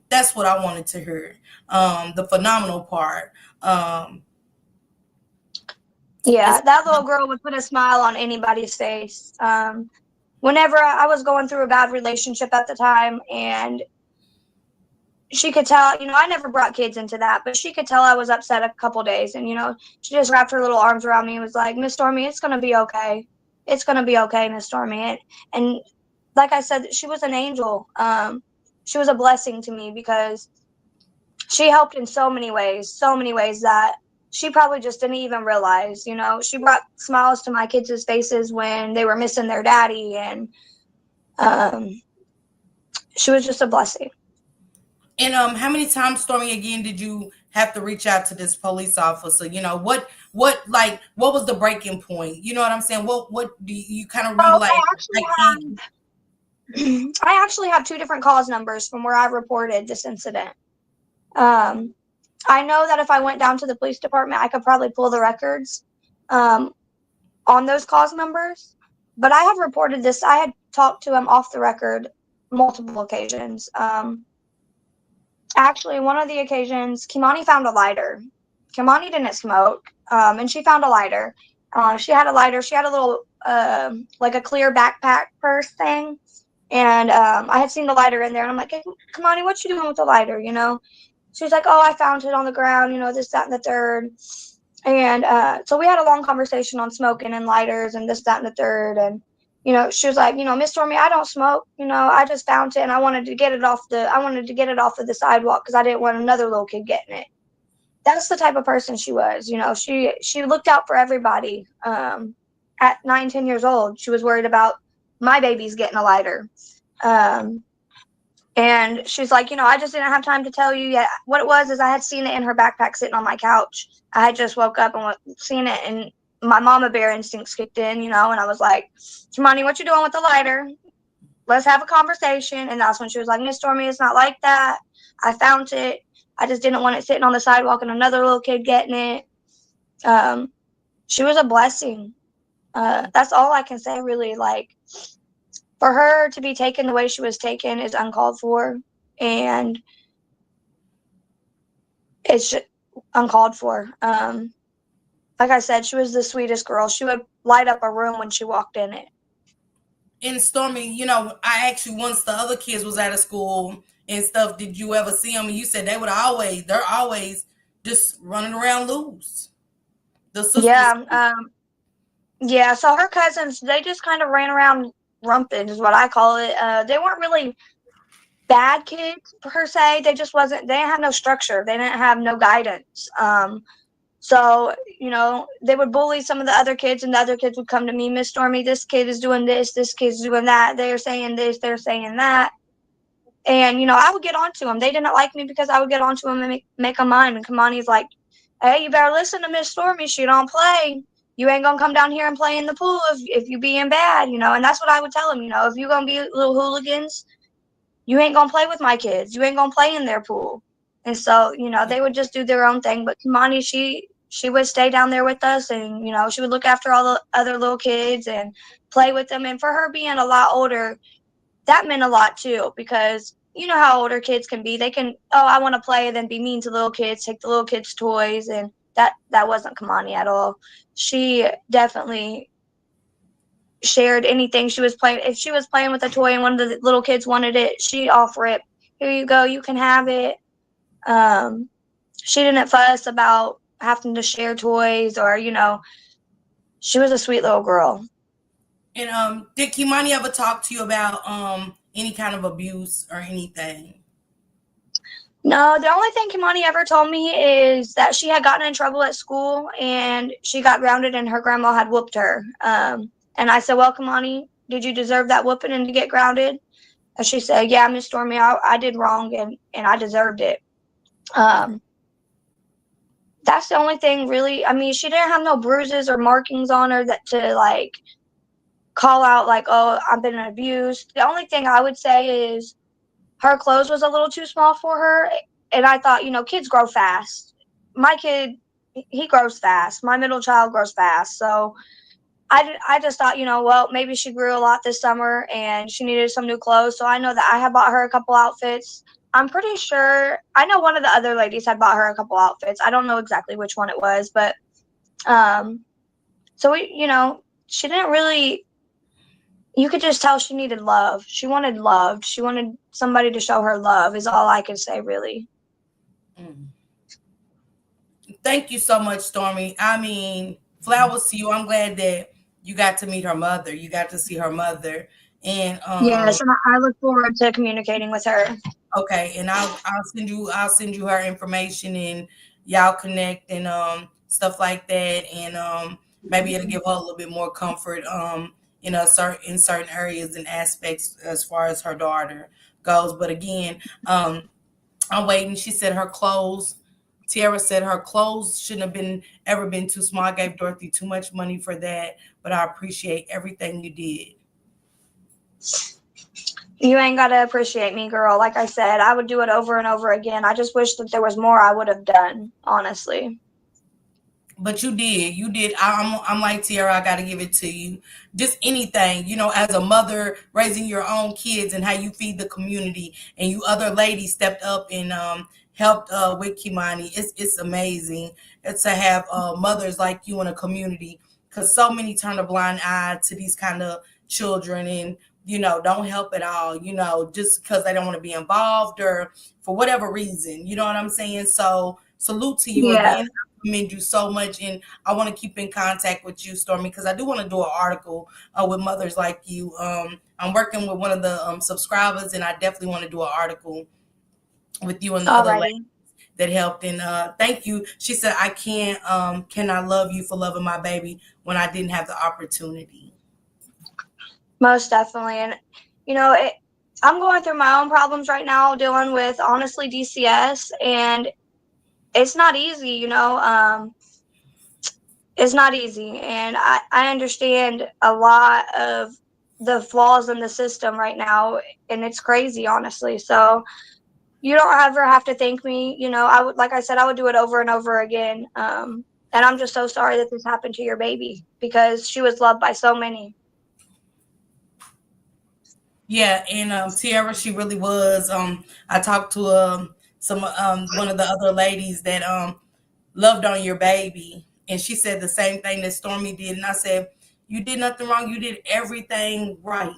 that's what I wanted to hear. The phenomenal part. Yeah, Is that little girl would put a smile on anybody's face. Whenever I was going through a bad relationship at the time, and she could tell, I never brought kids into that, but she could tell I was upset a couple days. And, she just wrapped her little arms around me and was like, Miss Stormy, it's going to be okay. It's going to be okay, Miss Stormy. And like I said, she was an angel. She was a blessing to me because she helped in so many ways that she probably just didn't even realize. She brought smiles to my kids' faces when they were missing their daddy. And she was just a blessing. And how many times, Stormy, again, did you have to reach out to this police officer? What was the breaking point? You know what I'm saying? What do you kind of remember? So I actually have two different cause numbers from where I reported this incident. I know that if I went down to the police department, I could probably pull the records on those cause numbers. But I have reported this. I had talked to him off the record multiple occasions. Actually, one of the occasions, Kimani found a lighter. Kimani didn't smoke, and she found a lighter. She had a lighter. She had a little, like a clear backpack purse thing. And I had seen the lighter in there. And I'm like, hey, Kimani, what you doing with the lighter, She's like, oh, I found it on the ground, this, that, and the third. And so we had a long conversation on smoking and lighters and this, that, and the third. And, she was like, Miss Stormy, I don't smoke. I just found it and I wanted to get it off of the sidewalk because I didn't want another little kid getting it. That's the type of person she was. She looked out for everybody. at 9, 10 years old. She was worried about my babies getting a lighter. And she's like, I just didn't have time to tell you yet. What it was is I had seen it in her backpack sitting on my couch. I had just woke up and seen it, and my mama bear instincts kicked in, and I was like, Kimani, what you doing with the lighter? Let's have a conversation. And that's when she was like, Miss Stormy, it's not like that. I found it. I just didn't want it sitting on the sidewalk and another little kid getting it. She was a blessing. That's all I can say, really. Like, for her to be taken the way she was taken is uncalled for, and it's just uncalled for. Like I said, she was the sweetest girl. She would light up a room when she walked in it. And Stormy, I actually, once the other kids was out of school and stuff, did you ever see them? And you said they're always just running around loose. The sisters. Yeah. So her cousins, they just kind of ran around rumping, is what I call it. They weren't really bad kids per se. They just they didn't have no structure. They didn't have no guidance. So, they would bully some of the other kids, and the other kids would come to me, Miss Stormy, this kid is doing this kid's doing that. They're saying this, they're saying that. And, I would get onto them. They didn't like me because I would get onto them and make them mine. And Kamani's like, hey, you better listen to Miss Stormy. She don't play. You ain't going to come down here and play in the pool if you being bad, And that's what I would tell them, if you going to be little hooligans, you ain't going to play with my kids. You ain't going to play in their pool. And so, they would just do their own thing. But Kimani, she would stay down there with us, and, she would look after all the other little kids and play with them. And for her being a lot older, that meant a lot too, because you know how older kids can be. They can, I want to play, and then be mean to little kids, take the little kids' toys. And that wasn't Kimani at all. She definitely shared anything she was playing. If she was playing with a toy and one of the little kids wanted it, she'd offer it. Here you go, you can have it. She didn't fuss about having to share toys, or she was a sweet little girl. And did Kimani ever talk to you about any kind of abuse or anything? No, the only thing Kimani ever told me is that she had gotten in trouble at school and she got grounded, and her grandma had whooped her. And I said, well, Kimani, did you deserve that whooping and to get grounded? And she said, yeah, Miss Stormy, I did wrong, and I deserved it. That's the only thing, really. I mean, she didn't have no bruises or markings on her that to like call out like, oh, I've been abused. The only thing I would say is her clothes was a little too small for her. And I thought, kids grow fast. My kid, he grows fast. My middle child grows fast. So I just thought, well, maybe she grew a lot this summer and she needed some new clothes. So I know that I had bought her a couple outfits. I'm pretty sure, I know one of the other ladies had bought her a couple outfits. I don't know exactly which one it was, but so she didn't really, you could just tell she needed love. She wanted love. She wanted somebody to show her love, is all I can say, really. Thank you so much, Stormy. I mean, flowers to you. I'm glad that you got to meet her mother. You got to see her mother. And yes, and I look forward to communicating with her. Okay, and I'll send you her information, and y'all connect and stuff like that, and maybe it'll give her a little bit more comfort in certain areas and aspects as far as her daughter goes. But again, I'm waiting. She said her clothes. Tiara said her clothes shouldn't have ever been too small. I gave Dorothy too much money for that, but I appreciate everything you did. You ain't got to appreciate me, girl. Like I said, I would do it over and over again. I just wish that there was more I would have done, honestly. But you did. I'm like, Tiara, I got to give it to you. Just anything, as a mother raising your own kids and how you feed the community, and you other ladies stepped up and helped with Kimani. It's amazing to have mothers like you in a community, because so many turn a blind eye to these kind of children and don't help at all, just because they don't want to be involved or for whatever reason, you know what I'm saying? So salute to you again. I commend you so much, and I want to keep in contact with you, Stormy, because I do want to do an article with mothers like you. I'm working with one of the subscribers, and I definitely want to do an article with you and the other ladies, that helped. And thank you. She said, I cannot love you for loving my baby when I didn't have the opportunity. Most definitely. And, I'm going through my own problems right now dealing with, honestly, DCS. And it's not easy, it's not easy. And I understand a lot of the flaws in the system right now. And it's crazy, honestly. So you don't ever have to thank me. Like I said, I would do it over and over again. And I'm just so sorry that this happened to your baby because she was loved by so many. Yeah, and Tiara, she really was. I talked to some one of the other ladies that loved on your baby, and she said the same thing that Stormy did. And I said, you did nothing wrong. You did everything right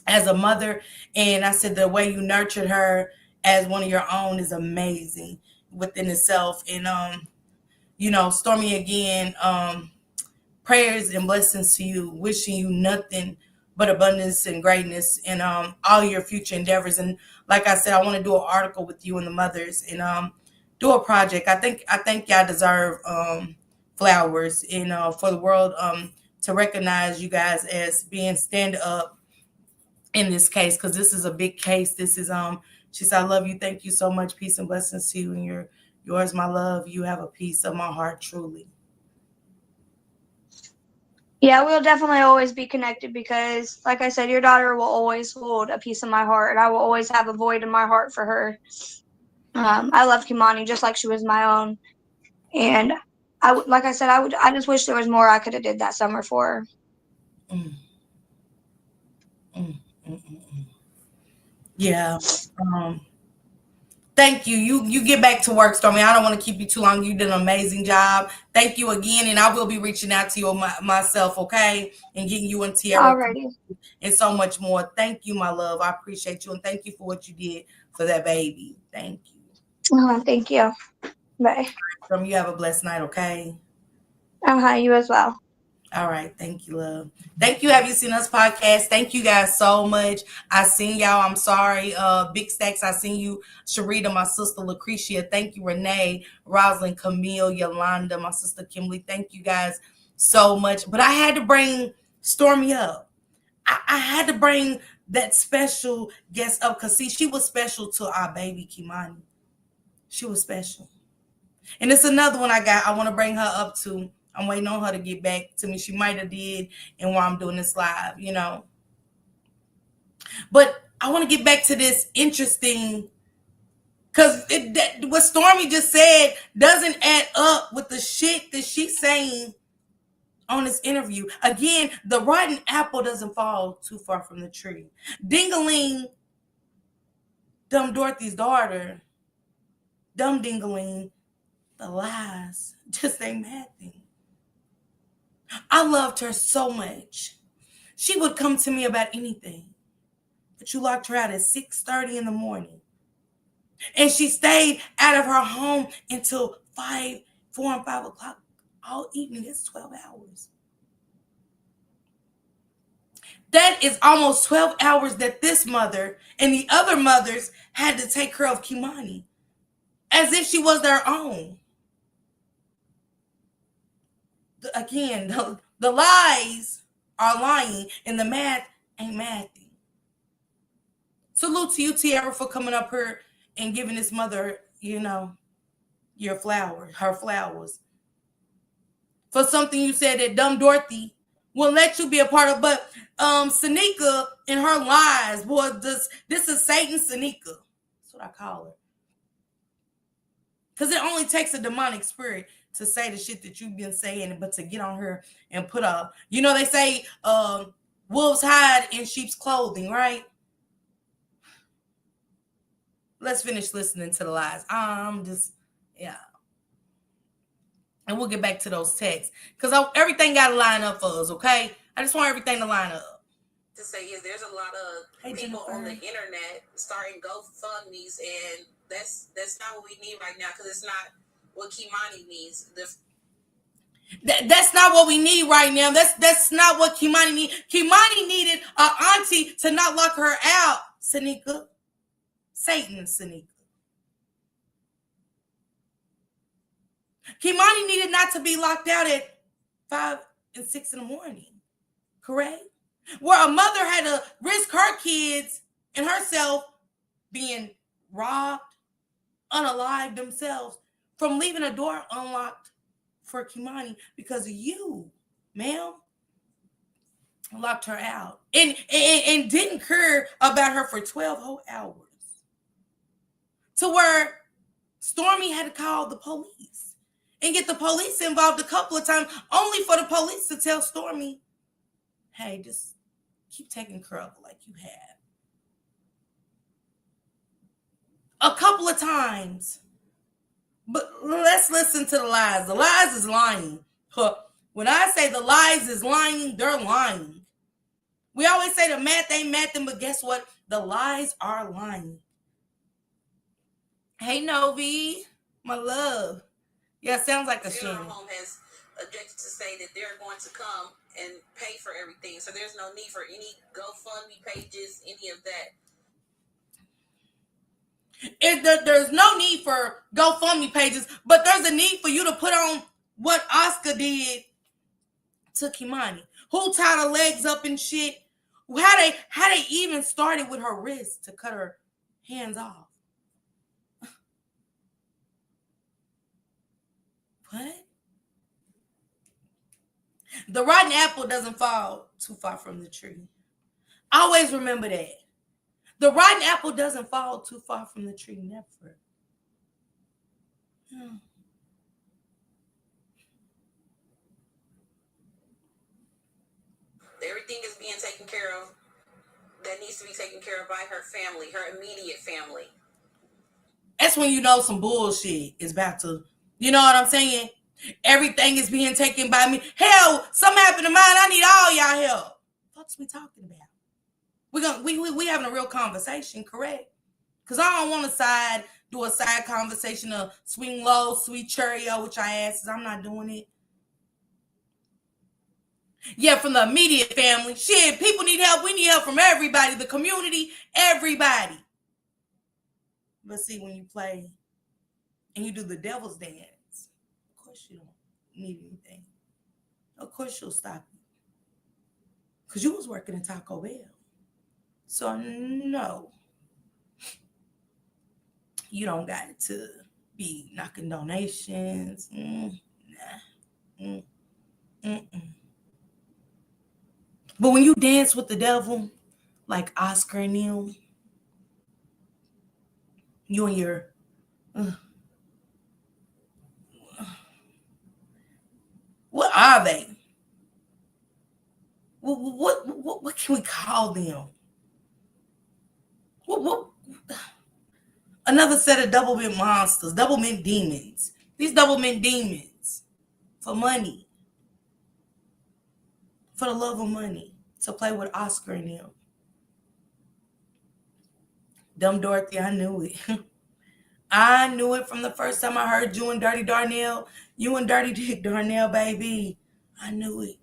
as a mother. And I said the way you nurtured her as one of your own is amazing within itself. And Stormy, again, prayers and blessings to you, wishing you nothing but abundance and greatness in all your future endeavors. And like I said, I want to do an article with you and the mothers and do a project. I think y'all deserve flowers and for the world to recognize you guys as being stand up in this case, because this is a big case. This is she said, I love you, thank you so much, peace and blessings to you, and yours, my love. You have a piece of my heart, truly. Yeah, we'll definitely always be connected because, like I said, your daughter will always hold a piece of my heart, and I will always have a void in my heart for her. I love Kimani just like she was my own, and like I said, I just wish there was more I could have did that summer for her. Mm. Mm, mm, mm, mm. Yeah. Thank you. You get back to work, Stormy. I don't want to keep you too long. You did an amazing job. Thank you again, and I will be reaching out to you myself, okay, and getting you and Tiara Alrighty. and so much more. Thank you, my love. I appreciate you, and thank you for what you did for that baby. Thank you. Thank you. Bye. Stormy, you have a blessed night, okay? You as well. All right. Thank you, love. Thank you. Have you seen us podcast? Thank you guys so much. I seen y'all. I'm sorry. Big Stacks. I seen you. Sharita, my sister Lucretia. Thank you, Renee, Rosalind, Camille, Yolanda, my sister Kimberly. Thank you guys so much. But I had to bring Stormy up. I had to bring that special guest up because see, she was special to our baby Kimani. She was special. And it's another one I want to bring her up to. I'm waiting on her to get back to me. She might have did, and while I'm doing this live, But I want to get back to this interesting, because what Stormy just said doesn't add up with the shit that she's saying on this interview. Again, the rotten apple doesn't fall too far from the tree. Dingaling, Dumb Dorothy's daughter, Dumb Dingaling, the lies just ain't mad thing. I loved her so much. She would come to me about anything. But you locked her out at 6:30 in the morning. And she stayed out of her home until 4 and 5 o'clock all evening. It's 12 hours. That is almost 12 hours that this mother and the other mothers had to take care of Kimani as if she was their own. Again, the lies are lying and the math ain't mathing. Salute to you, Tiara, for coming up here and giving this mother, her flowers. For something you said that Dumb Dorothy will let you be a part of. But Sanika and her lies, boy, this is Satan Sanika. That's what I call her. Because it only takes a demonic spirit to say the shit that you've been saying, but to get on her and put up. They say wolves hide in sheep's clothing, right? Let's finish listening to the lies. Yeah. And we'll get back to those texts. Because everything got to line up for us, okay? I just want everything to line up. To say is there's a lot of people on the internet starting GoFundMe's, and that's not what we need right now, because it's not what Kimani needs. That's not what we need right now. That's not what Kimani needs. Kimani needed an auntie to not lock her out, Sanika. Satan, Sanika. Kimani needed not to be locked out at 5 and 6 in the morning. Correct? Where a mother had to risk her kids and herself being robbed, unalived themselves from leaving a door unlocked for Kimani because of you, ma'am. Locked her out and didn't care about her for 12 whole hours. To where Stormy had to call the police and get the police involved a couple of times, only for the police to tell Stormy, hey, just keep taking care of it like you have. A couple of times. But let's listen to the lies. The lies is lying. When I say the lies is lying, they're lying. We always say the math ain't mathing, but guess what? The lies are lying. Hey, Novi, my love. Yeah, sounds like a funeral shame. home has objected to say that they're going to come and pay for everything. So there's no need for any GoFundMe pages, any of that. There's no need for GoFundMe pages, but there's a need for you to put on what Oscar did to Kimani. Who tied her legs up and shit. How they even started with her wrist to cut her hands off. What? The rotten apple doesn't fall too far from the tree. Always remember that. The rotten apple doesn't fall too far from the tree. Never. Yeah. Everything is being taken care of that needs to be taken care of by her family, her immediate family. That's when you know some bullshit is about to, you know what I'm saying? Everything is being taken by me. Hell, something happened to mine. I need all y'all help. What the fuck's we talking about? We having a real conversation, correct? Because I don't want to do a side conversation of swing low, sweet cherry with your asses. I'm not doing it. Yeah, from the immediate family. Shit, people need help. We need help from everybody. The community, everybody. But see, when you play and you do the devil's dance, of course you don't need anything. Of course you'll stop you. Because you was working at Taco Bell. So no. You don't got to be knocking donations. But when you dance with the devil, like Oscar and them, you and your what are they? What can we call them? What another set of double mint monsters, double mint demons. These double mint demons for money, for the love of money, to play with Oscar and them. Dumb Dorothy, I knew it. I knew it from the first time I heard you and Dirty Darnell. You and Dirty Dick Darnell, baby. I knew it.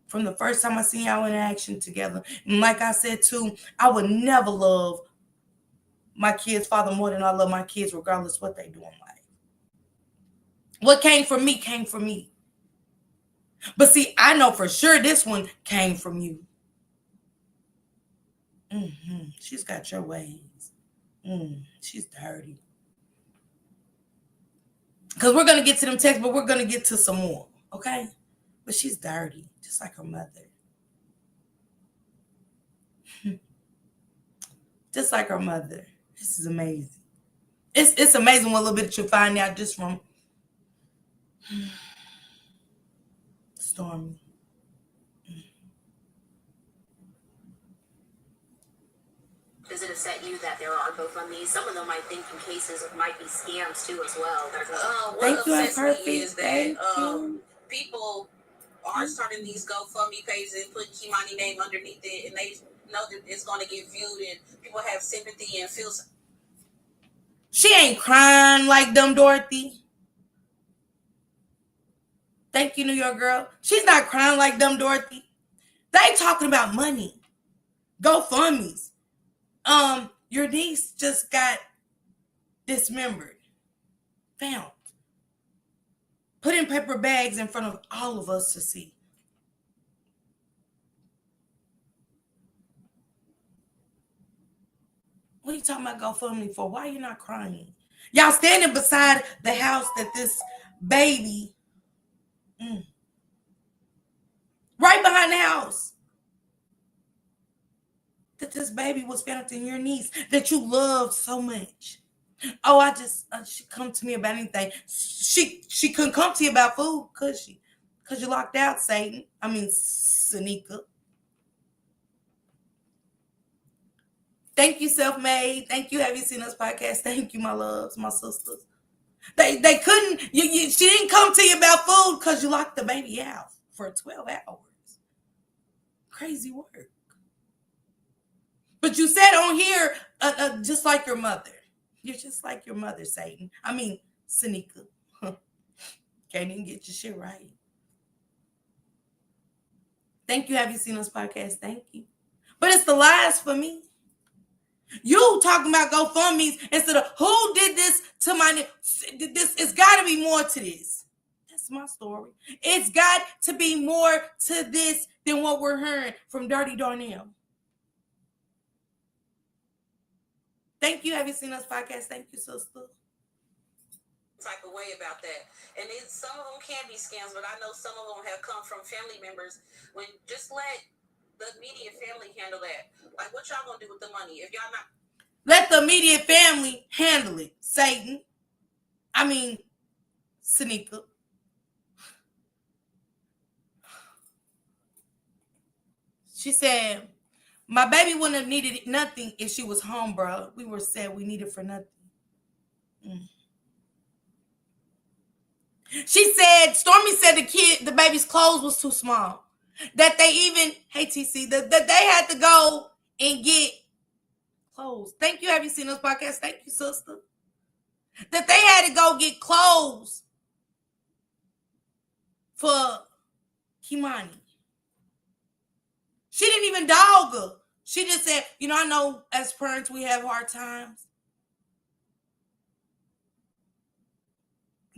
From the first time I seen y'all in action together. And like I said too, I would never love my kid's father more than I love my kids, regardless what they do in life. What came from me came from me. But see, I know for sure this one came from you. She's got your ways. She's dirty. Because we're going to get to them texts, but we're going to get to some more, okay? But she's dirty, just like her mother. Just like her mother. This is amazing. It's amazing what little bit that you'll find out just from Stormy. Does it upset you that there are GoFundMes? Some of them, I think, in cases might be scams too as well. Thank you, I'm perfect. Is that people are starting these GoFundMe pages and put Kimani name underneath it, and they know that it's going to get viewed, and people have sympathy and feel. She ain't crying like dumb Dorothy. Thank you, New York girl. She's not crying like dumb Dorothy. They talking about money. GoFundMes. Your niece just got dismembered. Found. put in paper bags in front of all of us to see. What are you talking about GoFundMe for? Why are you not crying? Y'all standing beside the house that this baby, right behind the house, that this baby was found in your niece that you loved so much. Oh, she come to me about anything. She couldn't come to you about food, could she? Because you locked out, Satan. I mean, Sanika. Thank you, Self-Made. Thank you, Have You Seen Us podcast. Thank you, my loves, my sisters. They couldn't, she didn't come to you about food because you locked the baby out for 12 hours. Crazy work. But you said on here, just like your mother. You're just like your mother, Satan. I mean, Sanika. Can't even get your shit right. Thank you, Have You Seen Us podcast? Thank you. But it's the lies for me. You talking about GoFundMe's instead of who did this to my... It's got to be more to this. That's my story. It's got to be more to this than what we're hearing from Dirty Darnell. Thank you. Have You Seen Us podcast? Thank you, sister. Type of way about that, and some of them can be scams, but I know some of them have come from family members. When just let the immediate family handle that. Like, what y'all gonna do with the money if y'all not? Let the immediate family handle it, Satan. I mean, Sanika. She said, my baby wouldn't have needed nothing if she was home, bro. We were said we needed for nothing. She said, Stormy said the baby's clothes was too small. That they even, hey TC, that they had to go and get clothes. Thank you. Have You Seen Us podcast? Thank you, sister. That they had to go get clothes for Kimani. She didn't even dog her. She just said, I know as parents we have hard times.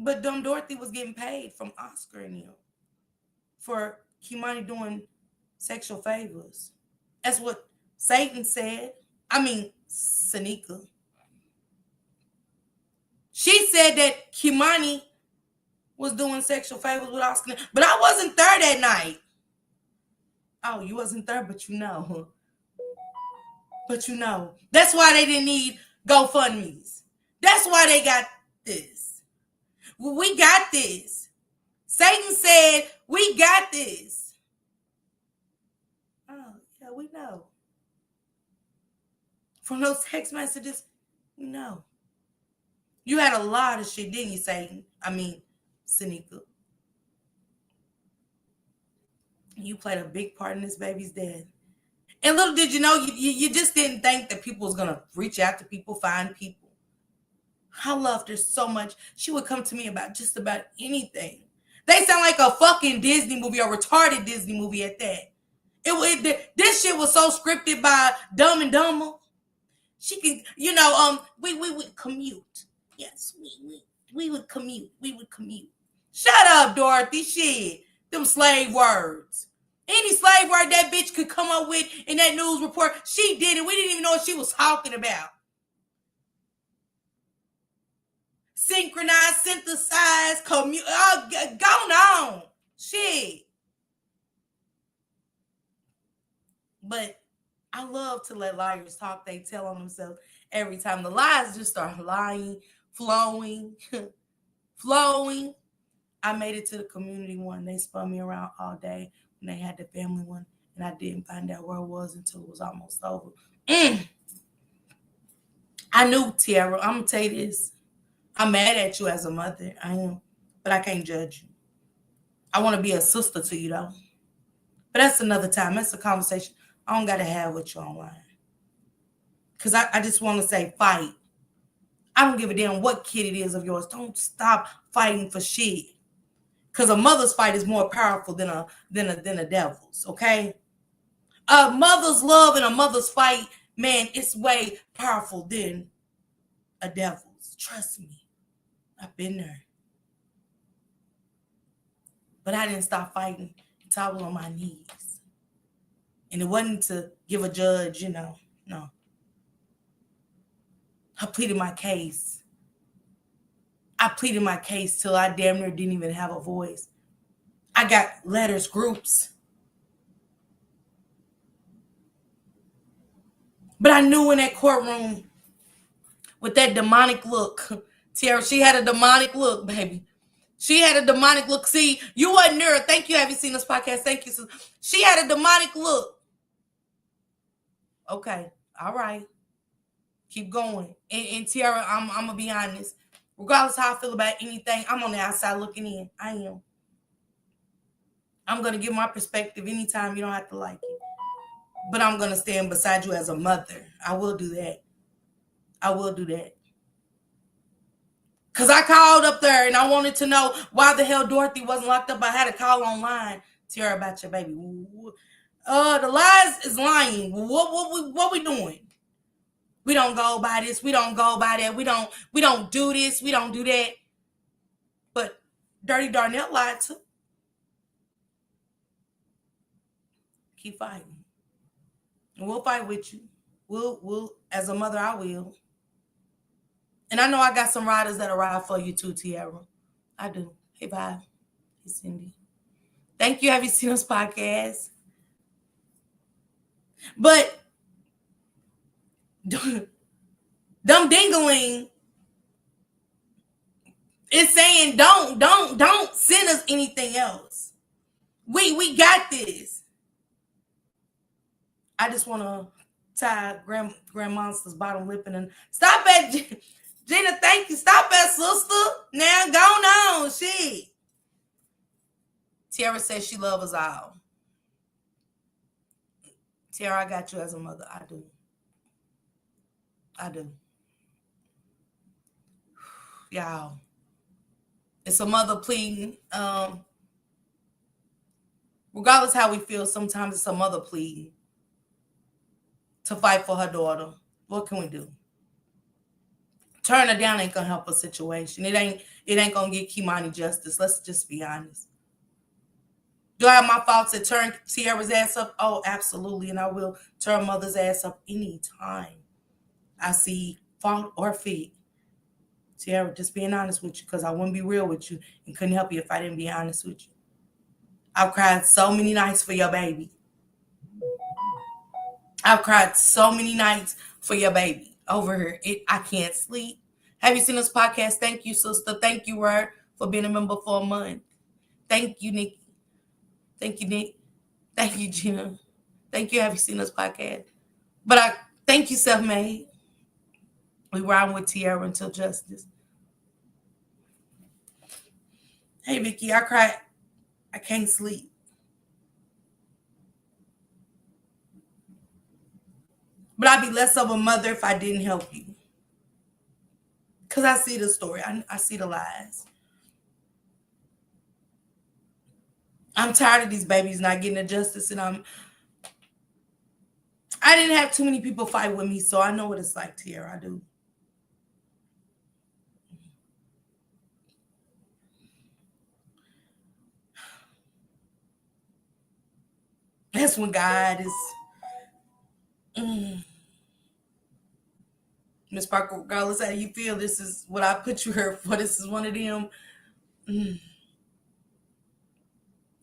But dumb Dorothy was getting paid from Oscar and him for Kimani doing sexual favors. That's what Satan said. I mean, Sanika. She said that Kimani was doing sexual favors with Oscar. But I wasn't there that night. Oh, you wasn't there, but you know. But you know. That's why they didn't need GoFundMes. That's why they got this. We got this. Satan said, we got this. Oh, yeah, we know. From those text messages, we know. You had a lot of shit, didn't you, Satan? I mean, Sanika. You played a big part in this baby's death. And little did you know, you just didn't think that people was going to reach out to people, find people. I loved her so much. She would come to me about just about anything. They sound like a fucking Disney movie, a retarded Disney movie at that. This shit was so scripted by Dumb and Dumber. She can, we would commute. Yes, we would commute. We would commute. Shut up, Dorothy. Shit. Them slave words. Any slave word that bitch could come up with in that news report, she did it. We didn't even know what she was talking about. Synchronize, synthesize, commute. Going on. Shit. But I love to let liars talk. They tell on themselves every time. The lies just start lying, flowing, flowing. I made it to the community one. They spun me around all day when they had the family one. And I didn't find out where it was until it was almost over. I knew, Tiara. I'm going to tell you this. I'm mad at you as a mother. I am. But I can't judge you. I want to be a sister to you, though. But that's another time. That's a conversation I don't got to have with you online. Because I just want to say fight. I don't give a damn what kid it is of yours. Don't stop fighting for shit. Because a mother's fight is more powerful than a devil's, okay? A mother's love and a mother's fight, man, it's way powerful than a devil's. Trust me. I've been there. But I didn't stop fighting until I was on my knees. And it wasn't to give a judge, no. I pleaded my case. I pleaded my case till I damn near didn't even have a voice. I got letters, groups. But I knew in that courtroom with that demonic look, Tiara, she had a demonic look, baby. She had a demonic look. See, you wasn't there. Thank you. Have you seen this podcast? Thank you. She had a demonic look. Okay. All right. Keep going. And Tiara, I'm going to be honest. Regardless how I feel about anything, I'm on the outside looking in. I am. I'm going to give my perspective anytime. You don't have to like it. But I'm going to stand beside you as a mother. I will do that. I will do that. Because I called up there and I wanted to know why the hell Dorothy wasn't locked up. I had to call online. Tiara, about your baby. The lies is lying. What we doing? We don't go by this. We don't go by that. We don't do this. We don't do that. But Dirty Darnell lied too. Keep fighting. And we'll fight with you. We'll as a mother, I will. And I know I got some riders that'll ride for you too, Tiara. I do. Hey, bye. Hey, Cindy. Thank you. Have you seen this podcast? But dumb dingling is saying don't send us anything else. We got this. I just want to tie Grand Monster's bottom lip and stop it. Gina, thank you. Stop it, sister. Now go on. Shit. Tiara says she loves us all. Tiara, I got you as a mother. I do. Y'all. It's a mother pleading. Regardless how we feel, sometimes it's a mother pleading to fight for her daughter. What can we do? Turn her down ain't gonna help a situation. It ain't gonna get Kimani justice. Let's just be honest. Do I have my faults to turn Tiara's ass up? Oh, absolutely. And I will turn mother's ass up anytime I see fault or fit. Tiara, just being honest with you, because I wouldn't be real with you and couldn't help you if I didn't be honest with you. I've cried so many nights for your baby. I've cried so many nights for your baby over her. I can't sleep. Have you seen this podcast? Thank you, sister. Thank you, Rod, for being a member for a month. Thank you, Nikki. Thank you, Nick. Thank you, Gina. Thank you. Have you seen this podcast? But I thank you, Self-Made. We ride with Tiara until justice. Hey, Vicky, I cried. I can't sleep. But I'd be less of a mother if I didn't help you. Because I see the story. I see the lies. I'm tired of these babies not getting the justice, and I didn't have too many people fight with me, so I know what it's like, Tiara. I do. That's when God is. Miss Parker, regardless how you feel, this is what I put you here for. This is one of them.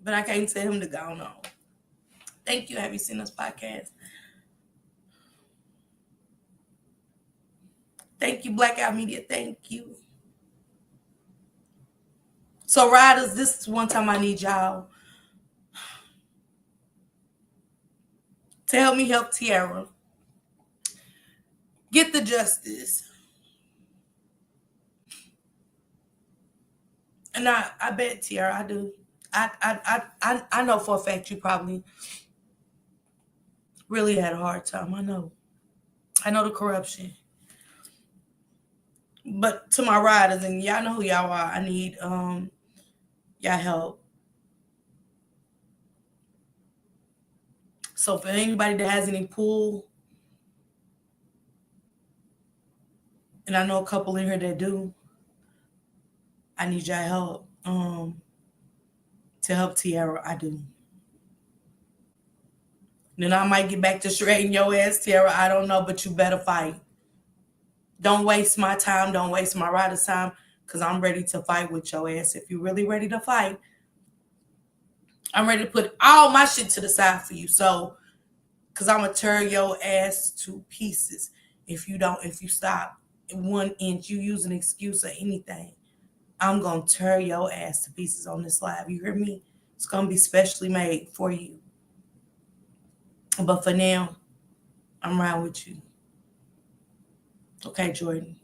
But I can't tell him to go on. Thank you. Have you seen this podcast? Thank you, Blackout Media. Thank you. So, riders, this is one time I need y'all to help me help Tiara get the justice. And I bet, Tiara, I do. I know for a fact you probably really had a hard time. I know the corruption. But to my riders, and y'all know who y'all are, I need y'all help. So for anybody that has any pull, and I know a couple in here that do, I need y'all help. to help Tiara. I do. Then I might get back to shredding your ass, Tiara. I don't know, but you better fight. Don't waste my time. Don't waste my rider's time, because I'm ready to fight with your ass. If you're really ready to fight, I'm ready to put all my shit to the side for you. So, because I'm going to tear your ass to pieces if you stop 1 inch. You use an excuse or anything, I'm going to tear your ass to pieces on this live. You hear me? It's going to be specially made for you. But for now, I'm riding with you. Okay, Jordan.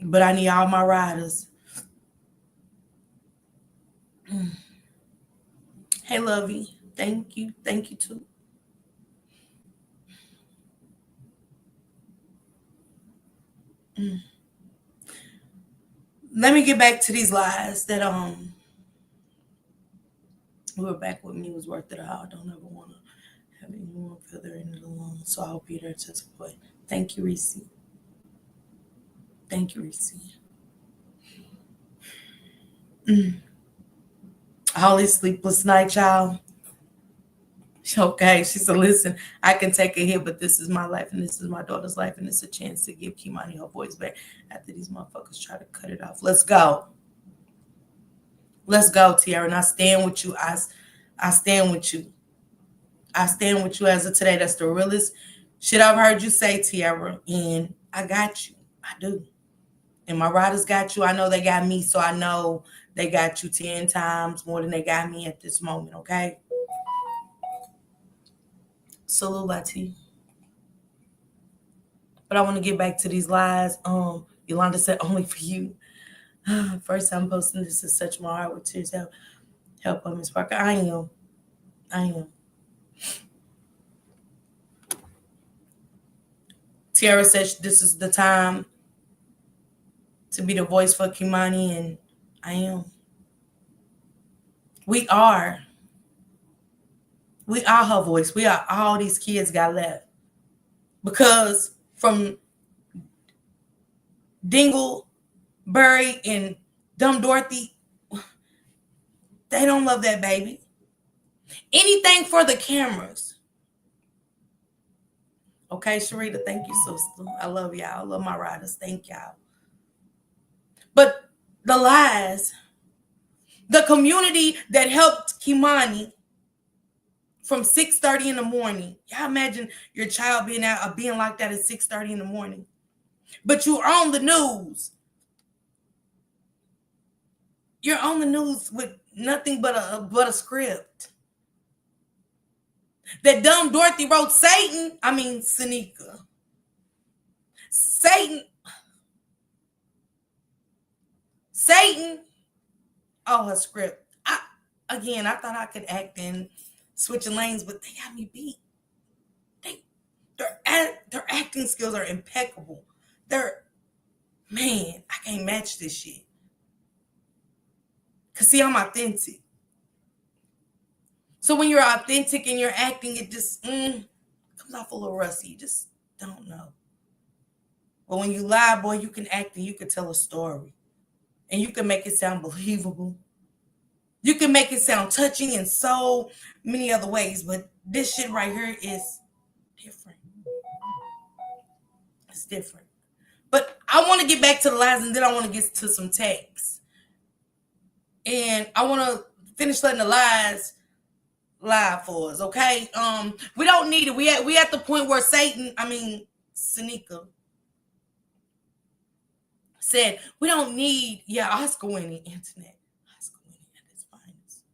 But I need all my riders. Hey, Lovey. Thank you. Thank you, too. Let me get back to these lies that whoever back with me was worth it all. I don't ever want to have anyone feel they're in it alone. So I'll be there to support. Thank you, Reese. Thank you, Reese. Holly, sleepless night, y'all. Okay, she said, listen, I can take a hit, but this is my life and this is my daughter's life, and it's a chance to give Kimani her voice back after these motherfuckers try to cut it off. Let's go. Let's go, Tiara. And I stand with you. I stand with you. I stand with you as of today. That's the realest shit I've heard you say, Tiara. And I got you. I do. And my riders got you. I know they got me, so I know they got you 10 times more than they got me at this moment, okay? Salute, Latigue. But I want to get back to these lies. Yolanda said only for you. First time posting this is such my heart with tears. Help Miss Parker. I am. Tiara said this is the time to be the voice for Kimani, and I am. We are her voice. We are all these kids got left. Because from Dingleberry and Dumb Dorothy, they don't love that baby. Anything for the cameras. Okay, Sharita, thank you, sister. I love y'all. I love my riders. Thank y'all. But the lies, the community that helped Kimani from 6:30 in the morning. Y'all imagine your child being like that at 6:30 in the morning. But you're on the news. You're on the news with nothing but a script. That dumb Dorothy wrote Senika. Satan. Oh, her script. I thought I could act in switching lanes, but they got me beat. Their acting skills are impeccable. I can't match this shit. Cause see, I'm authentic. So when you're authentic and you're acting, it just comes off a little rusty. You just don't know. But when you lie, boy, you can act and you can tell a story. And you can make it sound believable. You can make it sound touching in so many other ways. But this shit right here is different. It's different. But I want to get back to the lies, and then I want to get to some texts. And I want to finish letting the lies lie for us, okay? We don't need it. We at the point where Senika said, we don't need, Oscar winning internet. Oscar winning at its finest.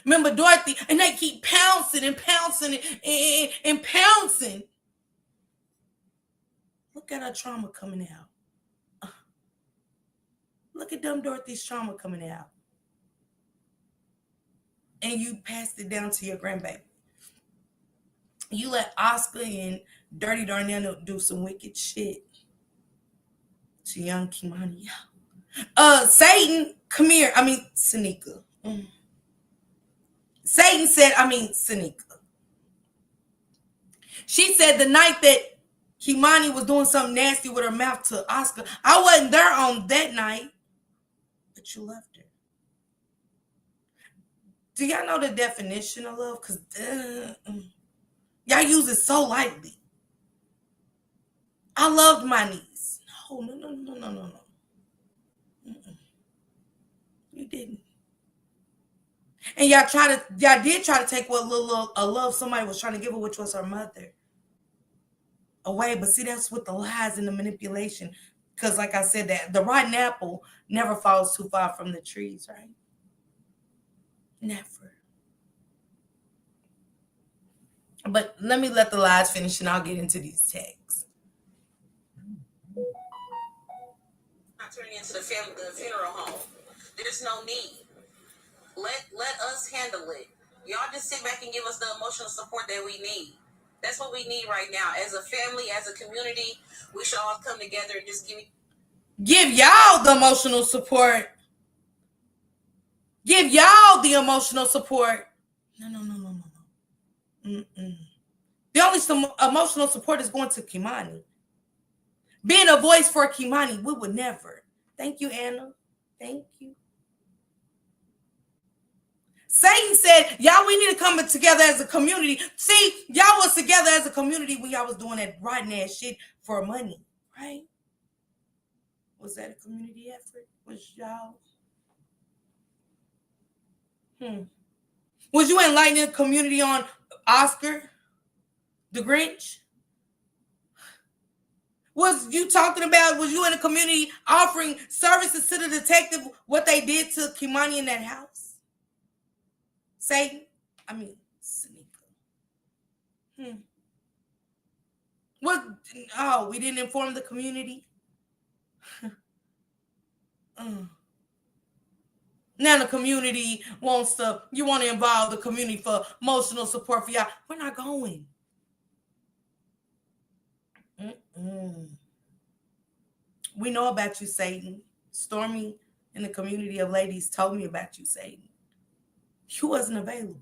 Remember Dorothy, and they keep pouncing and pouncing and pouncing. Look at her trauma coming out. Look at dumb Dorothy's trauma coming out. And you passed it down to your grandbaby. You let Oscar and Dirty Darnell do some wicked shit to young Kimani. Satan, come here. Senika. Satan said, Senika. She said the night that Kimani was doing something nasty with her mouth to Oscar, I wasn't there on that night, but you left her. Do y'all know the definition of love? Because y'all use it so lightly. I loved my niece. No. You didn't. And y'all did try to take what little love somebody was trying to give her, which was her mother, away. But see, that's with the lies and the manipulation. Because like I said, that the rotten apple never falls too far from the trees, right? Never. But let me let the lies finish and I'll get into these texts. Not turning into the funeral home. There's no need. Let us handle it. Y'all just sit back and give us the emotional support that we need. That's what we need right now. As a family, as a community, we should all come together and just give y'all the emotional support. Give y'all the emotional support. No. The only emotional support is going to Kimani. Being a voice for Kimani, we would never. Thank you, Anna. Thank you. Satan said, y'all, we need to come together as a community. See, y'all was together as a community when y'all was doing that rotten ass shit for money, right? Was that a community effort? Was y'all? Was you enlightening the community on Oscar the Grinch? Was you talking about, was you in the community offering services to the detective, what they did to Kimani in that house? Satan? I mean, Sanika. What? Oh, we didn't inform the community? Now the community you want to involve the community for emotional support for y'all. We're not going. We know about you, Satan. Stormmy in the community of ladies told me about you, Satan. You wasn't available.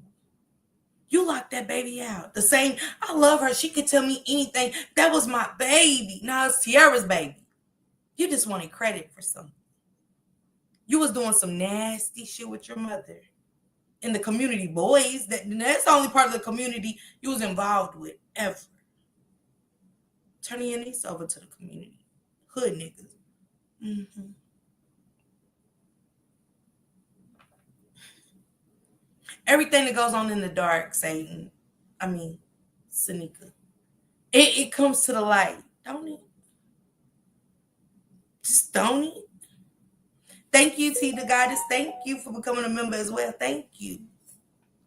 You locked that baby out. The same, I love her. She could tell me anything. That was my baby. Now it's Tiara's baby. You just wanted credit for something. You was doing some nasty shit with your mother. In the community, boys. That's the only part of the community you was involved with, ever. Turning your niece over to the community. Hood niggas. Everything that goes on in the dark, Satan. I mean, Sanika. It comes to the light, don't it? Just don't it? Thank you, T the Goddess. Thank you for becoming a member as well. Thank you.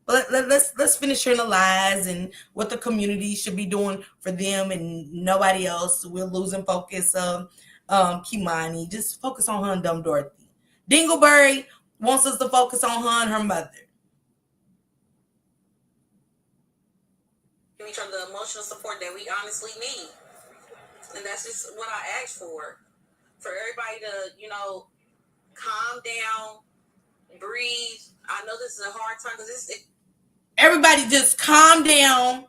But let's finish hearing the lies and what the community should be doing for them and nobody else. We're losing focus of Kimani. Just focus on her and Dumb Dorothy. Dingleberry wants us to focus on her and her mother. give each other the emotional support that we honestly need. And that's just what I asked for. For everybody to, calm down, breathe. I know this is a hard time because everybody just calm down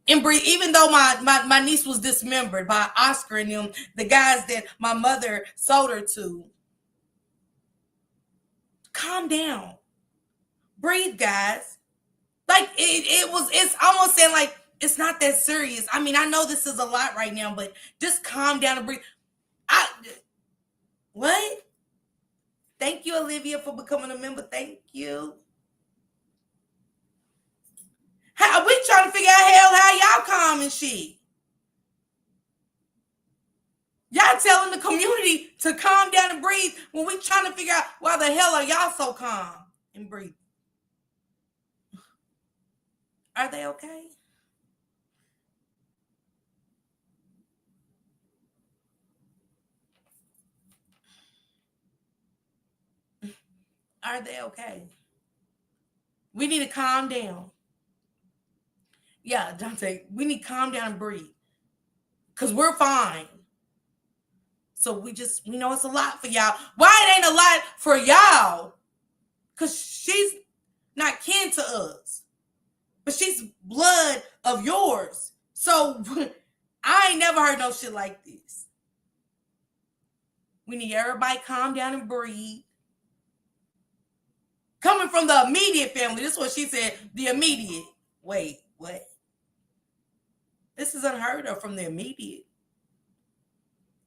and breathe. Even though my niece was dismembered by Oscar and them, the guys that my mother sold her to. Calm down. Breathe, guys. Like it's almost saying like it's not that serious. I mean, I know this is a lot right now, but just calm down and breathe. What? Thank you, Olivia, for becoming a member. Thank you. We trying to figure out how y'all calm and shit. Y'all telling the community to calm down and breathe when we trying to figure out why the hell are y'all so calm and breathe. Are they okay? Are they okay? We need to calm down. Yeah, Dante, we need to calm down and breathe. Because we're fine. So we know it's a lot for y'all. Why it ain't a lot for y'all? Because she's not kin to us. But she's blood of yours. So I ain't never heard no shit like this. We need everybody calm down and breathe. Coming from the immediate family. This is what she said. The immediate. Wait, what? This is unheard of from the immediate.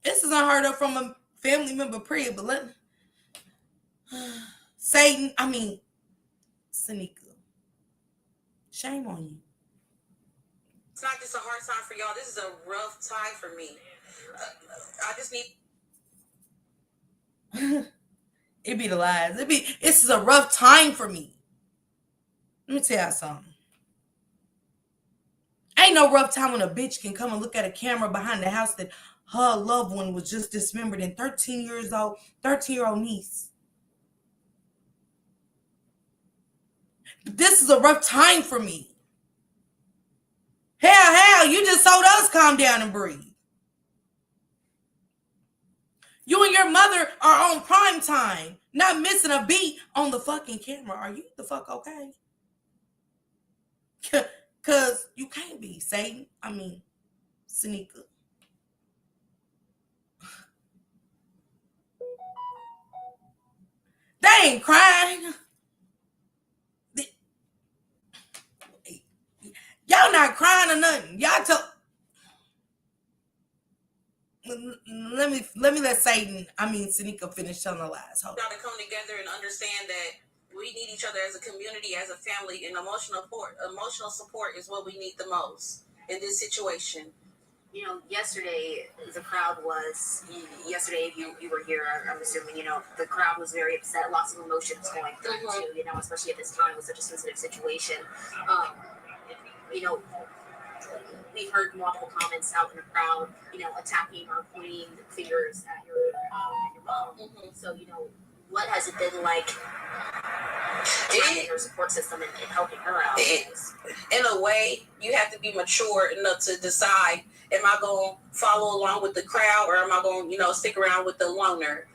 This is unheard of from a family member, period. But let Satan, Sanika. Shame on you. It's not just a hard time for y'all. This is a rough time for me. I just need. It be the lies. This is a rough time for me. Let me tell you something. Ain't no rough time when a bitch can come and look at a camera behind the house that her loved one was just dismembered and 13-year-old niece. This is a rough time for me. Hell, you just told us calm down and breathe. You and your mother are on prime time, not missing a beat on the fucking camera. Are you the fuck okay? Because you can't be, Satan. Sanika. They ain't crying. Y'all not crying or nothing. Y'all let me let Satan, Sanika finish telling the lies. Hold on. Y'all to come together and understand that we need each other as a community, as a family, and emotional support is what we need the most in this situation. You know, yesterday the crowd was. Yesterday, if you were here, I'm assuming. You know, the crowd was very upset. Lots of emotions going through. Too, you know, especially at this time with such a sensitive situation. You know, we've heard multiple comments out in the crowd. You know, attacking or pointing fingers at your mom. So, you know, what has it been like? Having her support system and helping her out. In a way, you have to be mature enough to decide: am I going to follow along with the crowd, or am I going to, stick around with the loner?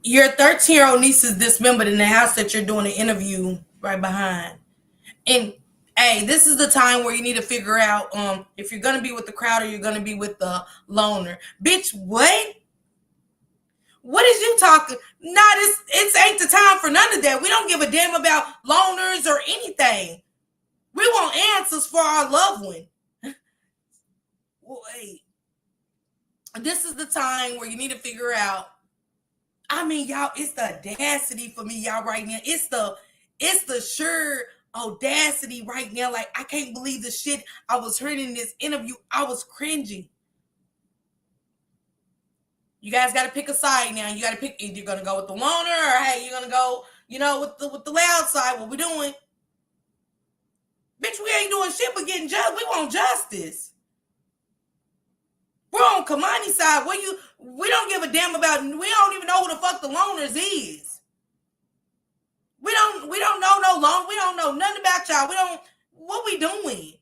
Your 13-year-old niece is dismembered in the house that you're doing an interview right behind. And hey, this is the time where you need to figure out if you're gonna be with the crowd or you're gonna be with the loner. Bitch, what? What is you talking? It's ain't the time for none of that. We don't give a damn about loners or anything. We want answers for our loved one. Wait. This is the time where you need to figure out. Y'all, it's the audacity for me, y'all, right now. It's the sure audacity right now. Like, I can't believe the shit I was hearing in this interview. I was cringing. You guys got to pick a side now. You got to pick, either you're going to go with the loner or, hey, you're going to go, with the loud side. What we doing? Bitch, we ain't doing shit but getting judged. We want justice. We're on Kamani's side. We don't give a damn about, we don't even know who the fuck the loners is. We don't know no longer. We don't know nothing about y'all. What we doing?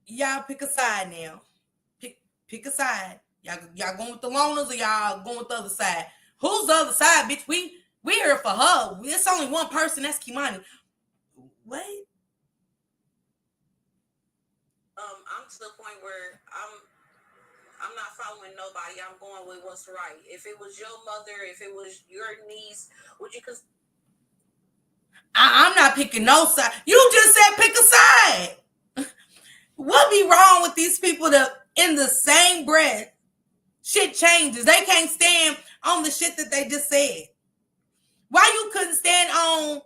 Y'all pick a side now. Pick a side. Y'all going with the loners or y'all going with the other side? Who's the other side, bitch? We here for her. It's only one person. That's Kimani. What? I'm to the point where I'm not following nobody. I'm going with what's right. If it was your mother, if it was your niece, would you? I'm not picking no side. You just said pick a side. What be wrong with these people that in the same breath shit changes? They can't stand on the shit that they just said. Why you couldn't stand on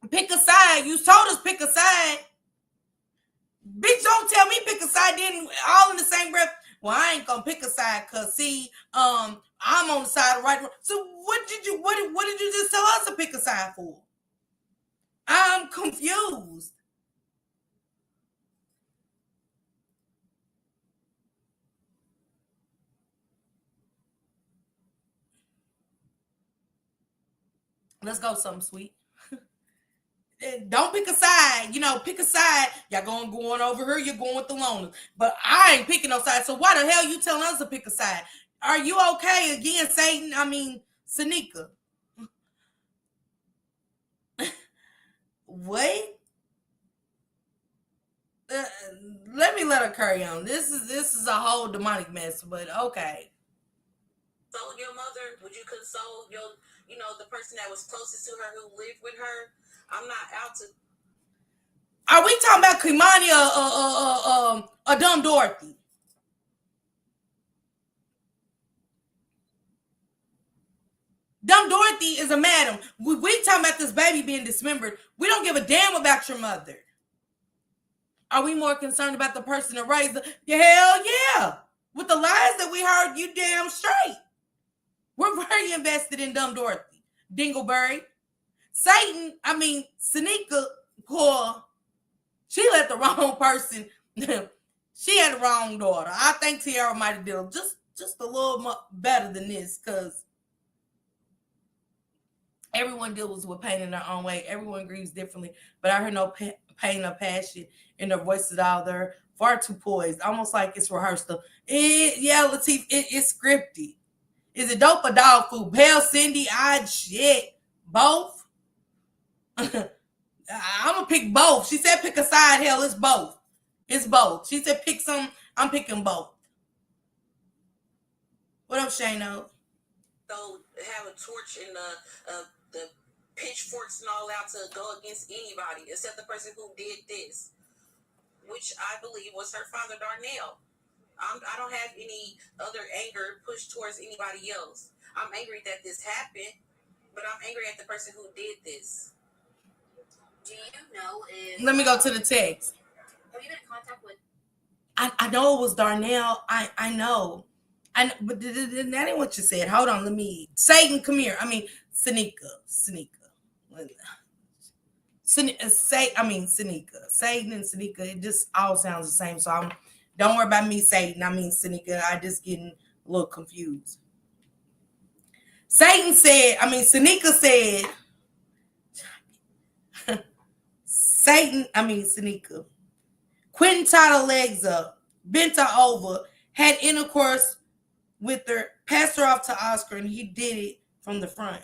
pick a side? You told us pick a side. Bitch, don't tell me pick a side, then all in the same breath. Well, I ain't gonna pick a side because see, I'm on the side of right. So what did you just tell us to pick a side for? I'm confused. Let's go something sweet. Don't pick a side. Pick a side. Y'all going over here. You're going with the loners. But I ain't picking no side. So why the hell you telling us to pick a side? Are you okay again, Satan? Sanika. What? Let her carry on. This is a whole demonic mess, but okay. Console your mother? Would you console the person that was closest to her who lived with her? I'm not out to. Are we talking about Kimani or Dumb Dorothy? Dumb Dorothy is a madam. We talking about this baby being dismembered. We don't give a damn about your mother. Are we more concerned about the person that raised the hell yeah? With the lies that we heard, you damn straight. We're very invested in Dumb Dorothy. Dingleberry. Satan, Sanika, poor. She let the wrong person. She had the wrong daughter. I think Tiara might have did just a little better than this, because everyone deals with pain in their own way. Everyone grieves differently, but I heard no pain or passion in their voices at all. They're far too poised, almost like it's rehearsed. Latigue, it's scripted. Is it dope or dog food? Belle, Cindy, shit. Both? I'm gonna pick both. She said pick a side. Hell, it's both. It's both. She said pick some. I'm picking both. What up, Shano? So have a torch and the pitchforks and all out to go against anybody except the person who did this, which I believe was her father, Darnell. I don't have any other anger pushed towards anybody else. I'm angry that this happened, but I'm angry at the person who did this. Do you know if... Let me go to the text. Have you been in contact with... I know it was Darnell. I know. But that ain't what you said. Hold on, let me... Satan, come here. Sanika. Sanika. Satan and Sanika, it just all sounds the same. So don't worry about me, Satan. Sanika. I just getting a little confused. Sanika said, Sanika. Quentin tied her legs up, bent her over, had intercourse with her, passed her off to Oscar, and he did it from the front.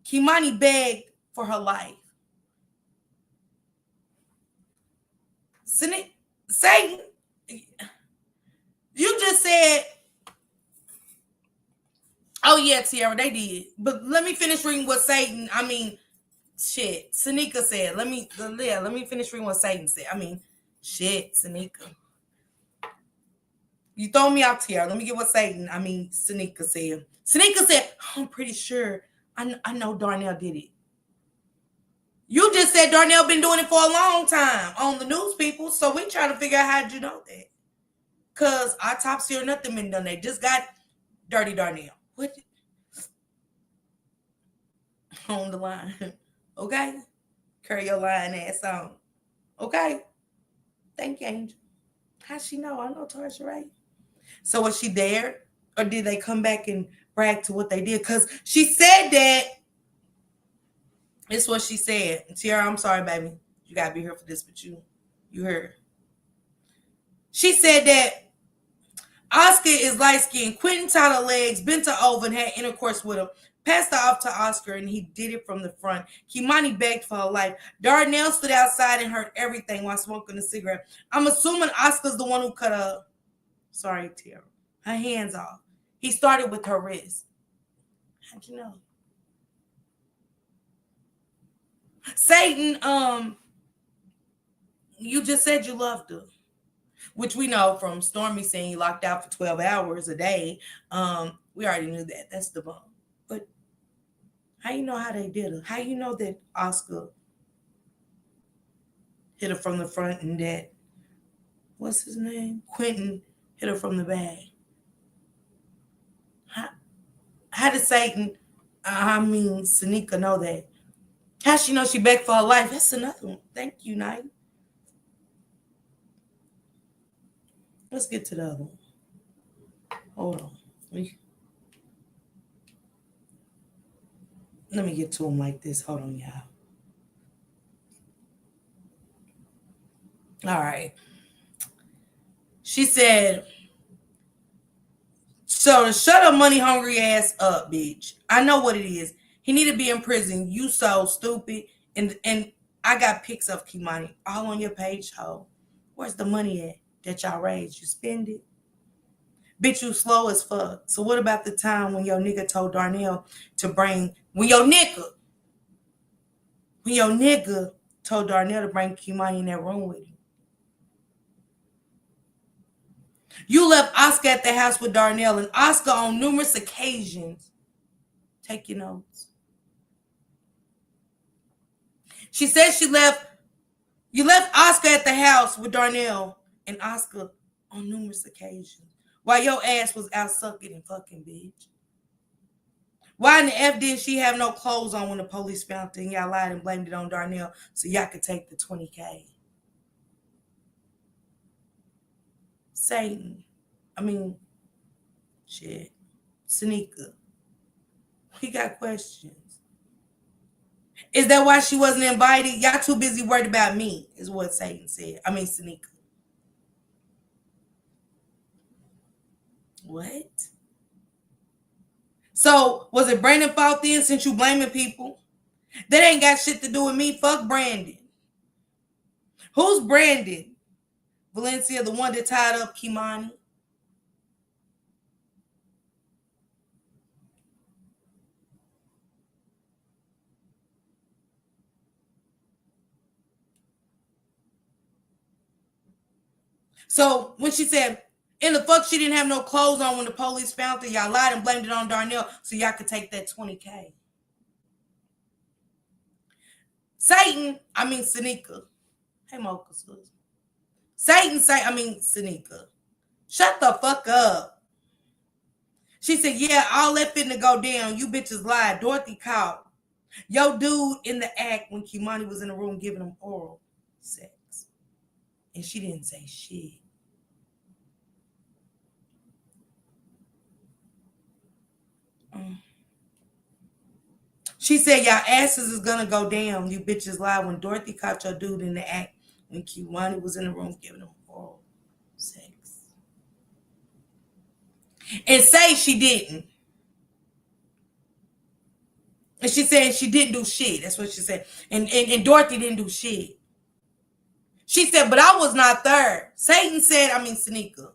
Kimani begged for her life. Satan, you just said, oh yeah, Tiara, they did. But let me finish reading what Sanika said. Let me finish reading what Satan said. Sanika. You throw me out here. Let me get what Sanika said. Sanika said, I'm pretty sure I know Darnell did it. You just said Darnell been doing it for a long time on the news, people. So we trying to figure out how'd you know that. Because autopsy or nothing been done. They just got Dirty Darnell. What? On the line. Okay? Carry your lying ass on. Okay? Thank you, Angel. How'd she know? I know Tarsha, right? So was she there? Or did they come back and brag to what they did? Because she said that. It's what she said. Tiara, I'm sorry, baby. You got to be here for this, but you heard. She said that Oscar is light-skinned. Quentin tied her legs, bent her over, and had intercourse with him. Passed her off to Oscar, and he did it from the front. Kimani begged for her life. Darnell stood outside and heard everything while smoking a cigarette. I'm assuming Oscar's the one who cut her, sorry, Tiara, her hands off. He started with her wrist. How'd you know? Satan, you just said you loved her, which we know from Stormmy saying you locked out for 12 hours a day. We already knew that. That's the bone. But how you know how they did it? How you know that Oscar hit her from the front and that, what's his name? Quentin hit her from the back. How did Satan, Sanika know that? How she know she begged for her life? That's another one. Thank you, Night. Let's get to the other one. Hold on. Let me get to them like this. Hold on, y'all. All right. She said, so to shut her money hungry ass up, bitch. I know what it is. He need to be in prison. You so stupid. And I got pics of Kimani all on your page, ho. Where's the money at that y'all raised? You spend it? Bitch, you slow as fuck. So what about the time when your nigga told Darnell to bring, when your nigga told Darnell to bring Kimani in that room with him? You left Oscar at the house with Darnell, and Oscar on numerous occasions. Take your notes. She said you left Oscar at the house with Darnell and Oscar on numerous occasions while your ass was out sucking and fucking, bitch. Why in the F did she have no clothes on when the police found her and y'all lied and blamed it on Darnell so y'all could take the $20K? Satan. Shit. Sanika. We got questions. Is that why she wasn't invited? Y'all too busy worried about me, is what Satan said. Sanika. What? So, was it Brandon fault then since you blaming people? That ain't got shit to do with me. Fuck Brandon. Who's Brandon? Valencia, the one that tied up Kimani? So when she said, in the fuck, she didn't have no clothes on when the police found her, y'all lied and blamed it on Darnell so y'all could take that $20K. Satan, Sanika. Hey, Mocha, sis. Sanika. Shut the fuck up. She said, yeah, all that finna go down. You bitches lied. Dorothy called. Yo, dude in the act when Kimani was in the room giving him oral sex. And she didn't say shit. She said, y'all asses is gonna go down. You bitches lied when Dorothy caught your dude in the act when Kimani was in the room giving him oral sex. And say she didn't. And she said she didn't do shit. That's what she said. And Dorothy didn't do shit. She said, but I was not there. Satan said, Sanika.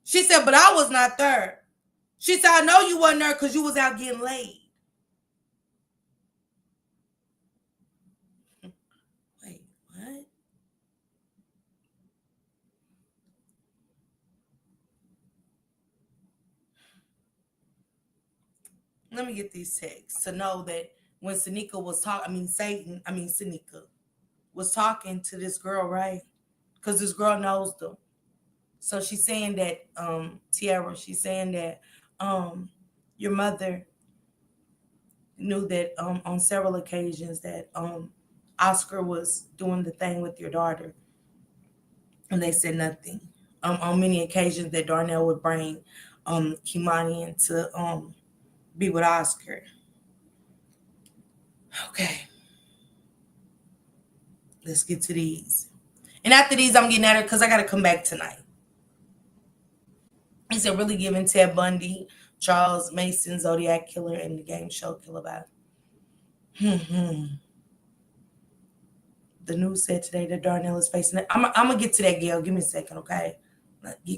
She said, but I was not there. She said, I know you wasn't there because you was out getting laid. Wait, what? Let me get these texts to know that when Sanika was talking, Sanika was talking to this girl, right? Because this girl knows them. So she's saying that, Tiara, she's saying that your mother knew that on several occasions that Oscar was doing the thing with your daughter. And they said nothing. On many occasions that Darnell would bring Kimani in to be with Oscar. Okay. Let's get to these. And after these, I'm getting at her because I got to come back tonight. He said, really giving Ted Bundy, Charles Mason, Zodiac Killer, and the game show Killer Vibe. The news said today that Darnell is facing it. I'm going to get to that, Gail. Give me a second, okay?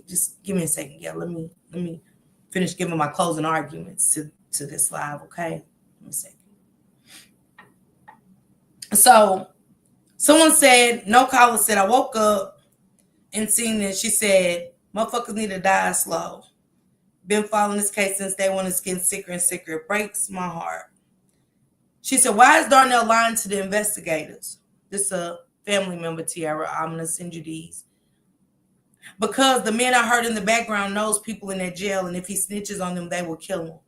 Just give me a second, Gail. Let me finish giving my closing arguments to this live, okay? Give me a second. So, someone said, no caller said, I woke up and seen this. She said, motherfuckers need to die slow. Been following this case since day one. It's getting sicker and sicker. It breaks my heart. She said, why is Darnell lying to the investigators? This is a family member, Tiara. I'm going to send you these. Because the man I heard in the background knows people in that jail, and if he snitches on them, they will kill him.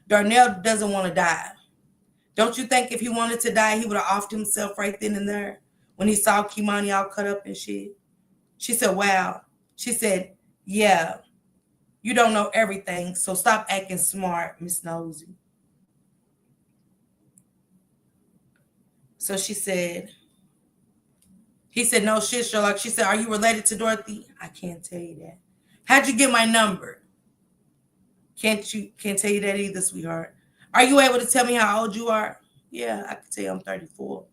Darnell doesn't want to die. Don't you think if he wanted to die, he would have offed himself right then and there when he saw Kimani all cut up and shit? She said, wow. She said, yeah, you don't know everything, so stop acting smart, Miss Nosy. So she said, he said, no shit, Sherlock. She said, are you related to Dorothy? I can't tell you that. How'd you get my number? Can't tell you that either, sweetheart. Are you able to tell me how old you are? Yeah, I can tell you I'm 34.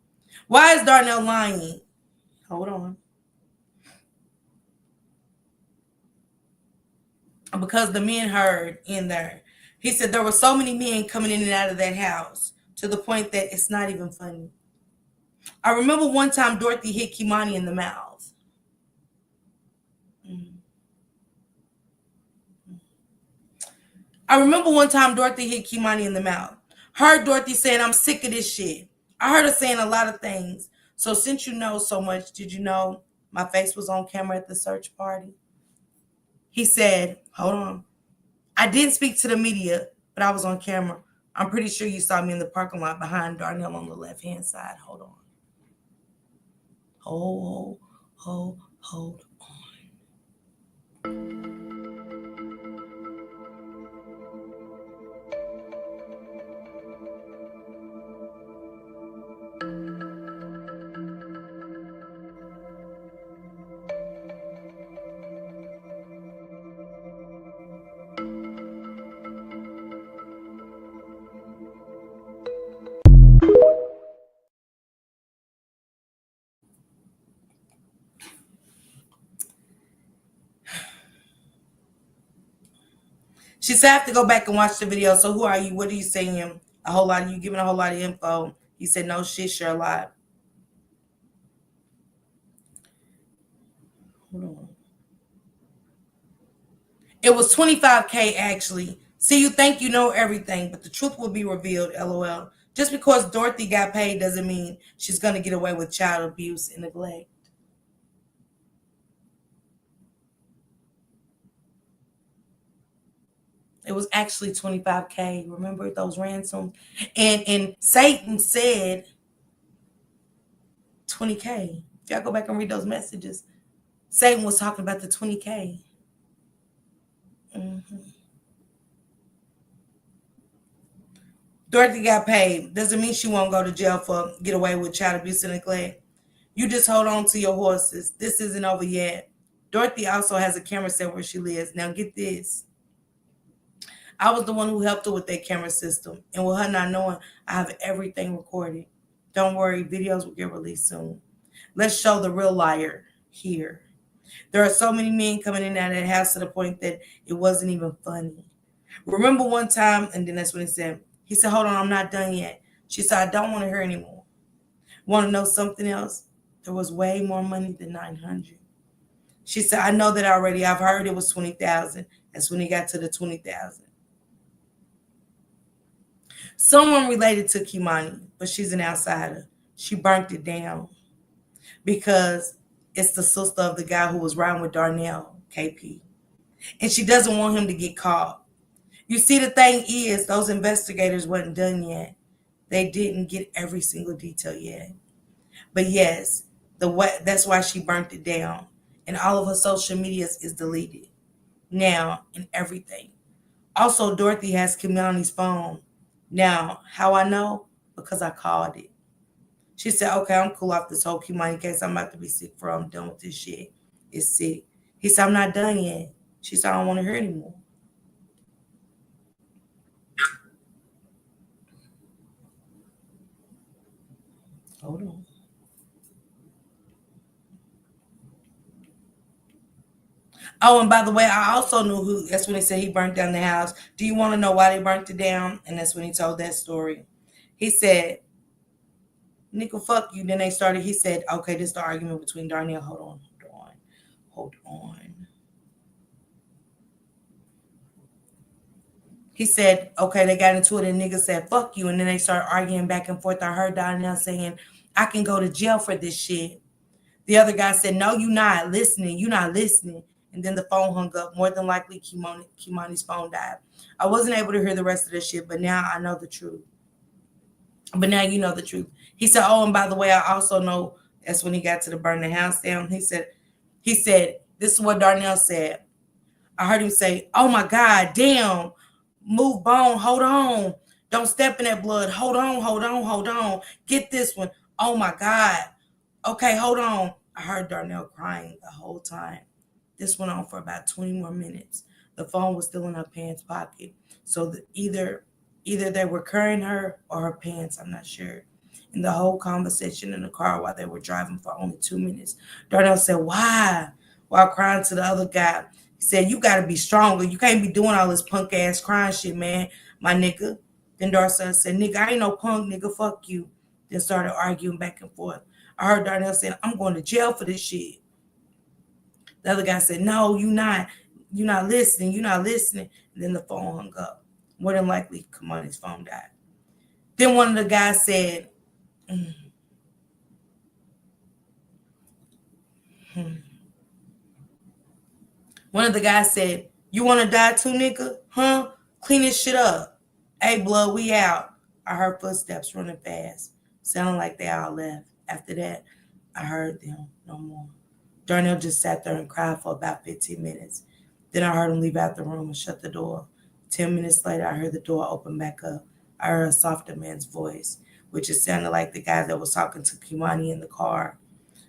Why is Darnell lying? Hold on. Because the men heard in there. He said there were so many men coming in and out of that house to the point that it's not even funny. I remember one time Dorothy hit Kimani in the mouth. I remember one time Dorothy hit Kimani in the mouth. Heard Dorothy saying, I'm sick of this shit. I heard her saying a lot of things. So since you know so much, did you know my face was on camera at the search party? He said, hold on. I didn't speak to the media, but I was on camera. I'm pretty sure you saw me in the parking lot behind Darnell on the left-hand side. Hold on. Hold on. She said, I have to go back and watch the video. So who are you? What are you saying? A whole lot of you giving a whole lot of info. He said, no shit, share a lot. Hold on. It was 25K actually. See, you think you know everything, but the truth will be revealed, LOL. Just because Dorothy got paid doesn't mean she's going to get away with child abuse and neglect. It was actually 25K. Remember those ransoms? And Satan said 20K. If y'all go back and read those messages, Satan was talking about the 20K. Dorothy got paid. Doesn't mean she won't go to jail for get away with child abuse and neglect. You just hold on to your horses. This isn't over yet. Dorothy also has a camera set where she lives. Now get this. I was the one who helped her with that camera system. And with her not knowing, I have everything recorded. Don't worry, videos will get released soon. Let's show the real liar here. There are so many men coming in and out of that house to the point that it wasn't even funny. Remember one time, and then that's when he said, hold on, I'm not done yet. She said, I don't want to hear anymore. Want to know something else? There was way more money than 900. She said, I know that already. I've heard it was 20,000. That's when he got to the 20,000. Someone related to Kimani, but she's an outsider. She burnt it down because it's the sister of the guy who was riding with Darnell, KP. And she doesn't want him to get caught. You see, the thing is, those investigators wasn't done yet. They didn't get every single detail yet. But yes, that's why she burnt it down. And all of her social medias is deleted now and everything. Also, Dorothy has Kimani's phone. Now, how I know? Because I called it. She said, okay, I'm cool off this whole Kimani case. I'm about to be sick for I'm done with this shit. It's sick. He said, I'm not done yet. She said, I don't want to hear anymore. Hold on. Oh, and by the way, I also knew who. That's when they said he burnt down the house. Do you want to know why they burnt it down? And that's when he told that story. He said, "Nickel, fuck you." Then they started. He said, "Okay, this is the argument between Darnell." Hold on. He said, "Okay, they got into it, and nigga said, fuck you." And then they started arguing back and forth. I heard Darnell saying, "I can go to jail for this shit." The other guy said, "No, you're not listening. You're not listening." And then the phone hung up. More than likely, Kimani's phone died. I wasn't able to hear the rest of the shit, but now I know the truth. But now you know the truth. He said, "Oh, and by the way, I also know." That's when he got to the burn the house down. He said, this is what Darnell said. I heard him say, "Oh my God, damn, move bone, hold on. Don't step in that blood. Hold on. Get this one. Oh my God. Okay, hold on." I heard Darnell crying the whole time. This went on for about 20 more minutes. The phone was still in her pants pocket. So either they were carrying her or her pants, I'm not sure. in the whole conversation in the car while they were driving for only 2 minutes. Darnell said, why? While crying to the other guy. He said, you got to be stronger. You can't be doing all this punk ass crying shit, man, my nigga. Then Darcel said, nigga, I ain't no punk, nigga, fuck you. Then started arguing back and forth. I heard Darnell saying, I'm going to jail for this shit. The other guy said, no, you not. You're not listening. You're not listening. And then the phone hung up. More than likely, Kamani's phone died. Then one of the guys said, One of the guys said, you want to die too, nigga? Huh? Clean this shit up. Hey, blood, we out. I heard footsteps running fast. Sounding like they all left. After that, I heard them no more. Darnell just sat there and cried for about 15 minutes. Then I heard him leave out the room and shut the door. 10 minutes later, I heard the door open back up. I heard a softer man's voice, which it sounded like the guy that was talking to Kimani in the car,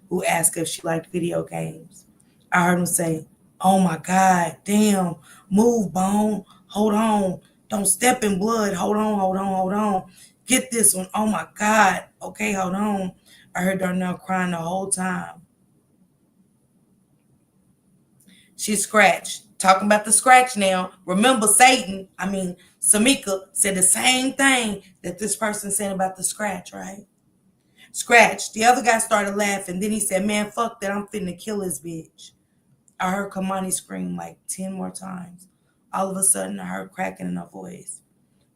who asked if she liked video games. I heard him say, oh my God, damn, move, Bone, hold on, don't step in blood, hold on, get this one, oh my God, okay, hold on. I heard Darnell crying the whole time. She scratched. Talking about the scratch now. Remember Samika said the same thing that this person said about the scratch, right? Scratch. The other guy started laughing. Then he said, man, fuck that. I'm finna kill this bitch. I heard Kamani scream like 10 more times. All of a sudden, I heard cracking in her voice.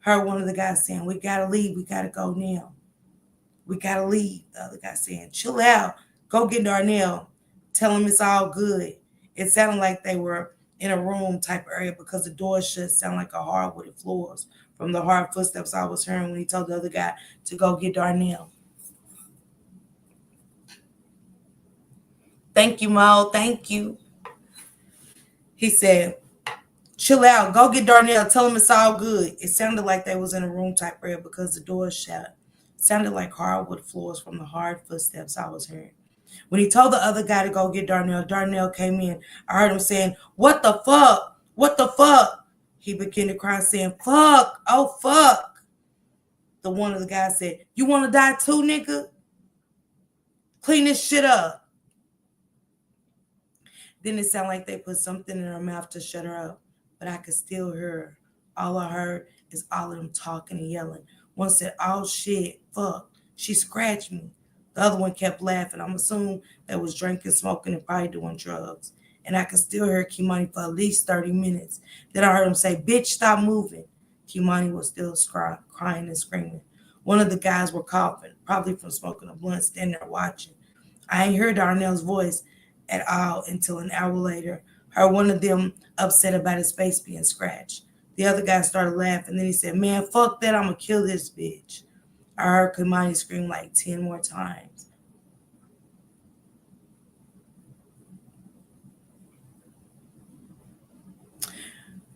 Heard one of the guys saying, we gotta leave. We gotta go now. We gotta leave. The other guy saying, chill out. Go get Darnell. Tell him it's all good. It sounded like they were in a room type area because the door shut sound like a hardwood floors from the hard footsteps I was hearing when he told the other guy to go get Darnell. Thank you, Mo. Thank you. He said, chill out. Go get Darnell. Tell him it's all good. It sounded like they was in a room type area because the door shut. It sounded like hardwood floors from the hard footsteps I was hearing. When he told the other guy to go get Darnell, Darnell came in. I heard him saying, what the fuck? What the fuck? He began to cry saying, fuck, oh fuck. The one of the guys said, you want to die too, nigga? Clean this shit up. Then it sounded like they put something in her mouth to shut her up, but I could still hear her. All I heard is all of them talking and yelling. One said, oh shit, fuck, she scratched me. The other one kept laughing. I'm assuming they was drinking, smoking, and probably doing drugs. And I could still hear Kimani for at least 30 minutes. Then I heard him say, bitch, stop moving. Kimani was still crying and screaming. One of the guys were coughing, probably from smoking a blunt, standing there watching. I ain't heard Darnell's voice at all until an hour later. Heard one of them upset about his face being scratched. The other guy started laughing. Then he said, man, fuck that. I'm going to kill this bitch. I heard Kimani scream like 10 more times.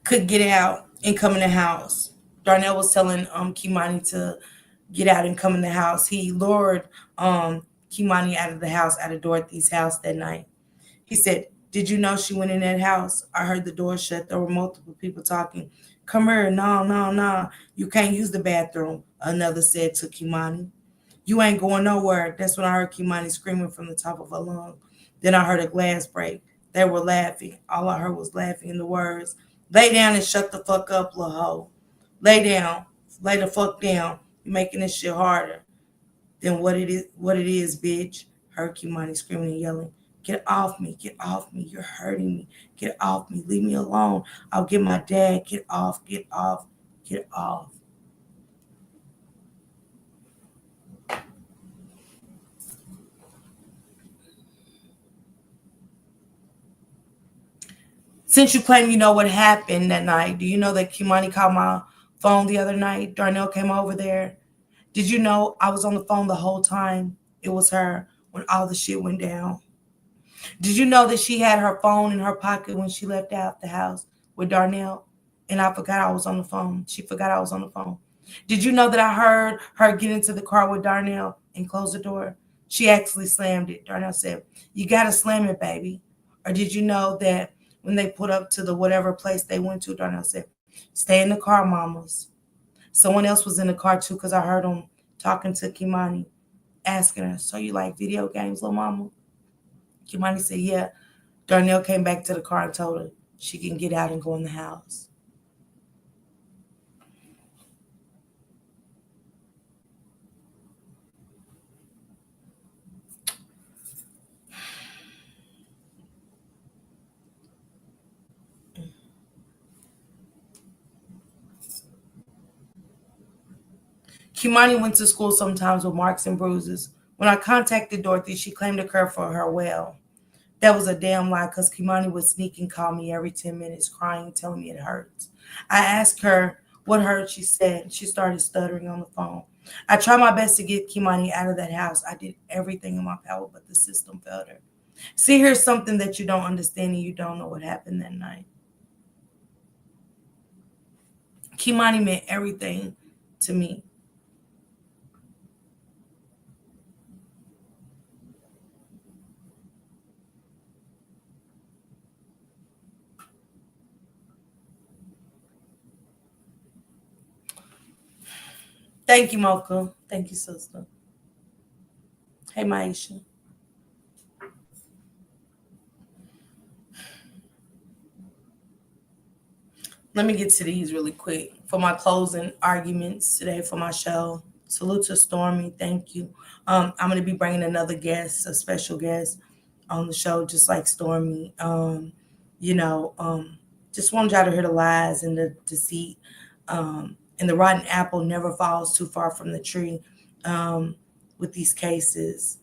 Could get out and come in the house. Darnell was telling Kimani to get out and come in the house. He lured Kimani out of the house, out of Dorothy's house that night. He said, did you know she went in that house? I heard the door shut. There were multiple people talking. Come here. No. You can't use the bathroom, another said to Kimani. You ain't going nowhere. That's when I heard Kimani screaming from the top of her lung. Then I heard a glass break. They were laughing. All I heard was laughing in the words, lay down and shut the fuck up, little hoe. Lay down. Lay the fuck down. You're making this shit harder than what it is, bitch. Heard Kimani screaming and yelling. Get off me. Get off me. You're hurting me. Get off me. Leave me alone. I'll get my dad. Get off. Get off. Get off. Since you claim you know what happened that night, do you know that Kimani called my phone the other night? Darnell came over there. Did you know I was on the phone the whole time? It was her when all the shit went down. Did you know that she had her phone in her pocket when she left out the house with Darnell? And I forgot I was on the phone. She forgot I was on the phone. Did you know that I heard her get into the car with Darnell and close the door? She actually slammed it. Darnell said, you got to slam it, baby. Or did you know that when they put up to the whatever place they went to, Darnell said, stay in the car, mamas. Someone else was in the car too because I heard him talking to Kimani. asking her, so you like video games, little mama? Kimani said, yeah. Darnell came back to the car and told her she can get out and go in the house. Kimani went to school sometimes with marks and bruises. When I contacted Dorothy, she claimed to care for her well. That was a damn lie because Kimani would sneak and call me every 10 minutes, crying, telling me it hurts. I asked her what hurt. She said she started stuttering on the phone. I tried my best to get Kimani out of that house. I did everything in my power, but the system failed her. See, here's something that you don't understand and you don't know what happened that night. Kimani meant everything to me. Thank you, Mocha. Thank you, sister. Hey, Maisha. Let me get to these really quick. For my closing arguments today for my show, salute to Stormmy. Thank you. I'm going to be bringing another guest, a special guest on the show, just like Stormmy. Just want y'all to hear the lies and the deceit. And the rotten apple never falls too far from the tree with these cases.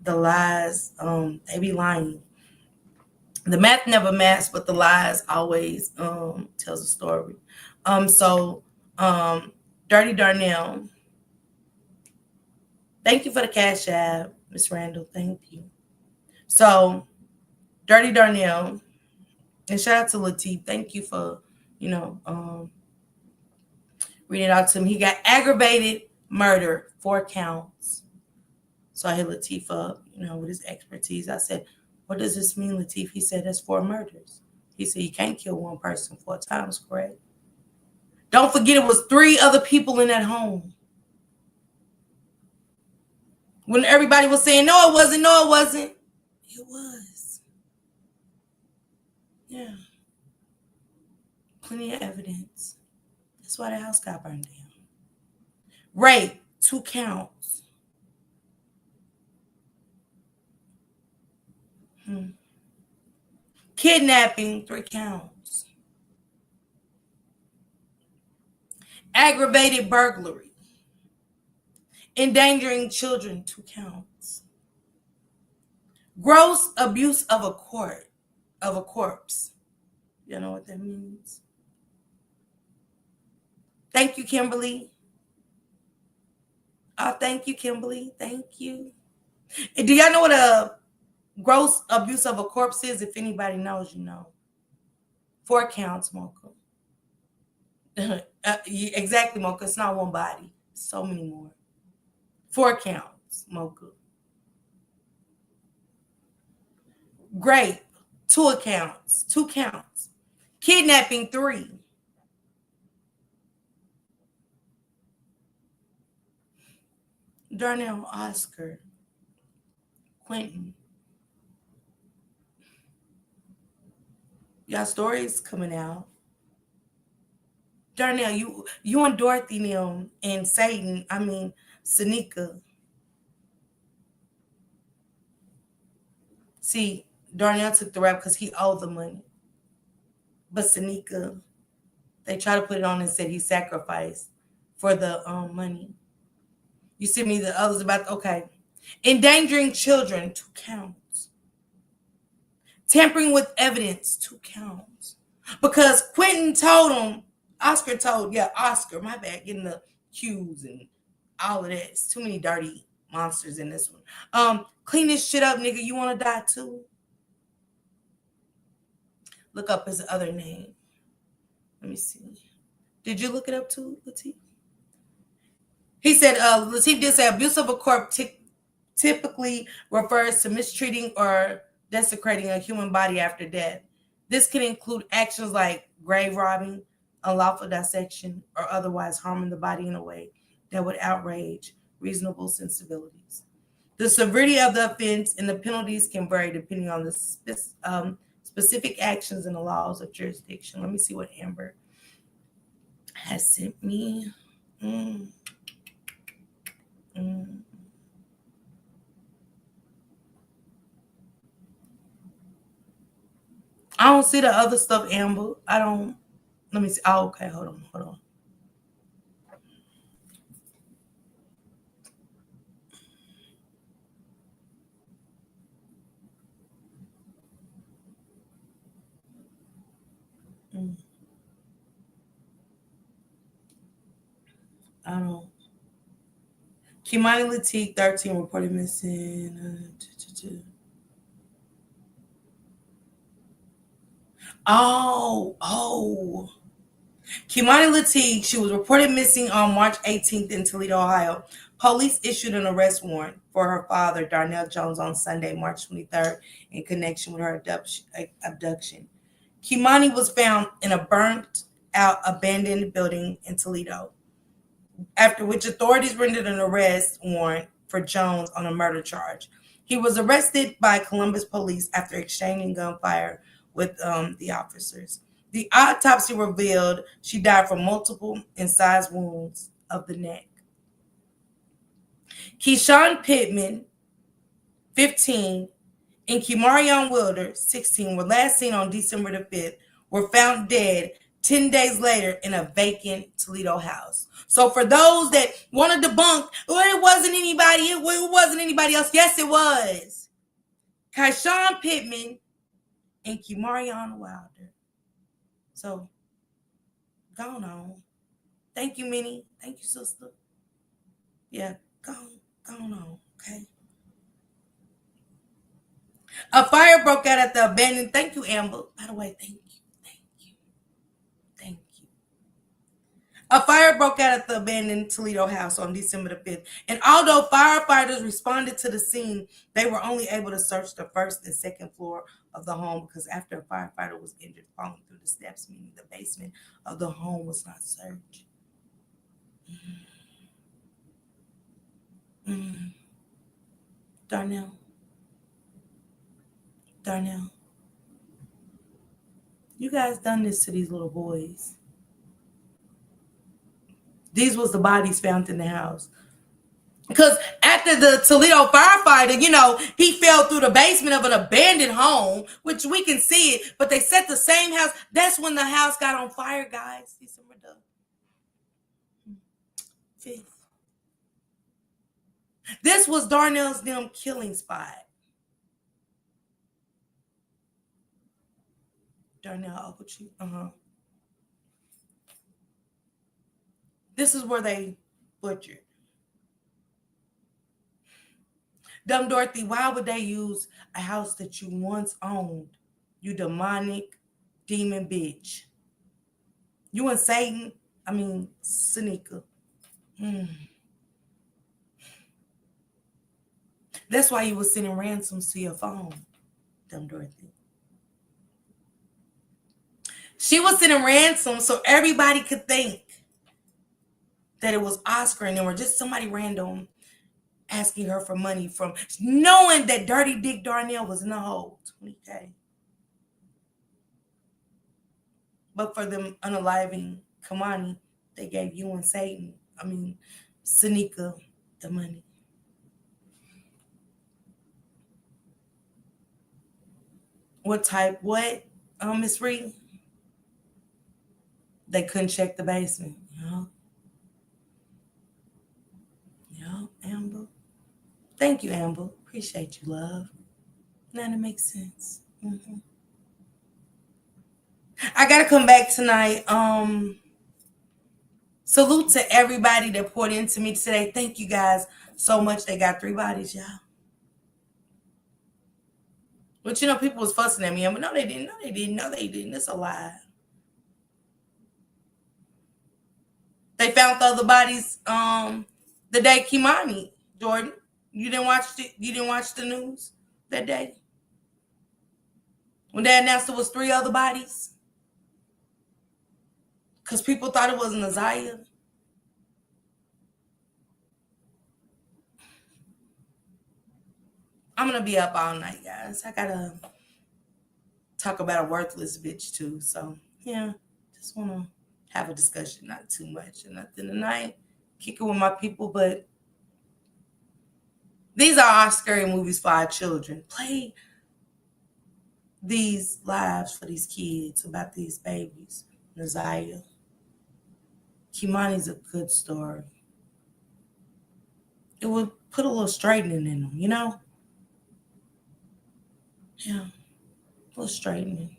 The lies, they be lying. The math never maths, but the lies always tells a story. Dirty Darnell, thank you for the cash app, Miss Randall. Thank you. So, Dirty Darnell, and shout out to Latigue. Thank you for, reading it out to him. He got aggravated murder, 4 counts. So I hit Latif up, with his expertise. I said, what does this mean, Latif? He said, that's 4 murders. He said, you can't kill one person 4 times, correct? Don't forget it was 3 other people in that home. When everybody was saying, no, it wasn't, it was. Yeah. Plenty of evidence. That's why the house got burned down. Rape, 2 counts. Kidnapping, 3 counts. Aggravated burglary. Endangering children, 2 counts. Gross abuse of a corpse. You know what that means? Thank you, Kimberly. Oh, thank you, Kimberly. Thank you. And do y'all know what a gross abuse of a corpse is? If anybody knows, you know. 4 counts, Mocha. Exactly, Mocha. It's not one body. So many more. 4 counts, Mocha. Rape, 2 counts. 2 counts. Kidnapping, 3. Darnell, Oscar, Quentin. Y'all stories coming out. Darnell, you and Dorothy Neal and Sanika. See, Darnell took the rap because he owed the money. But Sanika, they tried to put it on and said he sacrificed for the money. You see me, the others okay. Endangering children, 2 counts. Tampering with evidence, 2 counts. Because Quentin told him, Oscar, my bad, getting the cues and all of that. It's too many dirty monsters in this one. Clean this shit up, nigga. You want to die too? Look up his other name. Let me see. Did you look it up too, Latif? He said, Latif did say abuse of a corpse typically refers to mistreating or desecrating a human body after death. This can include actions like grave robbing, unlawful dissection, or otherwise harming the body in a way that would outrage reasonable sensibilities. The severity of the offense and the penalties can vary depending on the specific actions and the laws of jurisdiction. Let me see what Amber has sent me. I don't see the other stuff, Amber. I don't. Let me see. Oh, okay. Hold on. I don't. Kimani Latigue, 13, reported missing. Oh. Kimani Latigue, she was reported missing on March 18th in Toledo, Ohio. Police issued an arrest warrant for her father, Darnell Jones, on Sunday, March 23rd, in connection with her abduction. Kimani was found in a burnt-out, abandoned building in Toledo, after which authorities rendered an arrest warrant for Jones on a murder charge. He was arrested by Columbus police after exchanging gunfire with the officers. The autopsy revealed she died from multiple incised wounds of the neck. Keyshawn Pittman, 15, and Kimarion Wilder, 16, were last seen on December the 5th, were found dead 10 days later in a vacant Toledo house. So for those that want to debunk, it wasn't anybody else. Yes, it was. Keyshawn Pittman and Kimarion Wilder. So, go on. Thank you, Minnie. Thank you, sister. Yeah, go on, okay? A fire broke out at the abandoned. Thank you, Amber. By the way, thank you. A fire broke out at the abandoned Toledo house on December the 5th. And although firefighters responded to the scene, they were only able to search the first and second floor of the home because after a firefighter was injured falling through the steps, meaning the basement of the home was not searched. Darnell. You guys done this to these little boys. These was the bodies found in the house. Because after the Toledo firefighter, he fell through the basement of an abandoned home, which we can see it, but they set the same house. That's when the house got on fire, guys. December the 5th. This was Darnell's killing spot. Darnell Okochi. This is where they butchered. Dumb Dorothy, why would they use a house that you once owned? You demonic demon bitch. You and Satan? Seneca. That's why you were sending ransoms to your phone, Dumb Dorothy. She was sending ransoms so everybody could think that it was Oscar and they were just somebody random asking her for money from knowing that Dirty Dick Darnell was in the hole. $20K. But for them unaliving Kamani, they gave you and Satan, Seneca, the money. What, Miss Reed? They couldn't check the basement. Amber. Thank you, Amber. Appreciate you, love. Now that makes sense. I gotta come back tonight. Salute to everybody that poured into me today. Thank you guys so much. They got 3 bodies, y'all. But people was fussing at me. No, they didn't. It's a lie. They found the other bodies the day Kimani, Jordan. You didn't watch the news that day? When they announced there was 3 other bodies? Because people thought it was I'm gonna be up all night, guys. I gotta talk about a worthless bitch too. So yeah, just wanna have a discussion, not too much and nothing tonight. Kick it with my people, but these are our scary movies for our children. Play these lives for these kids about these babies. Naziah. Kimani's a good story. It would put a little straightening in them, you know? Yeah, a little straightening.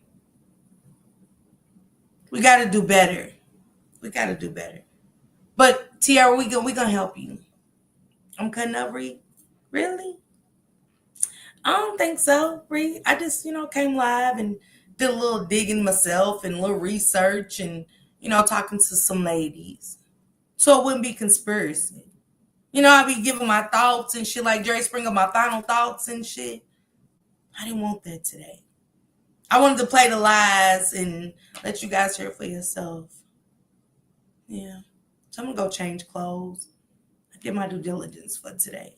We got to do better. We got to do better. But Tiara, we gonna help you. I'm cutting up, Reed. Really? I don't think so, Reed. I just, came live and did a little digging myself and a little research and, talking to some ladies. So it wouldn't be conspiracy. I be giving my thoughts and shit like Jerry Springer, my final thoughts and shit. I didn't want that today. I wanted to play the lies and let you guys hear it for yourself. Yeah. So I'm going to go change clothes. I did my due diligence for today.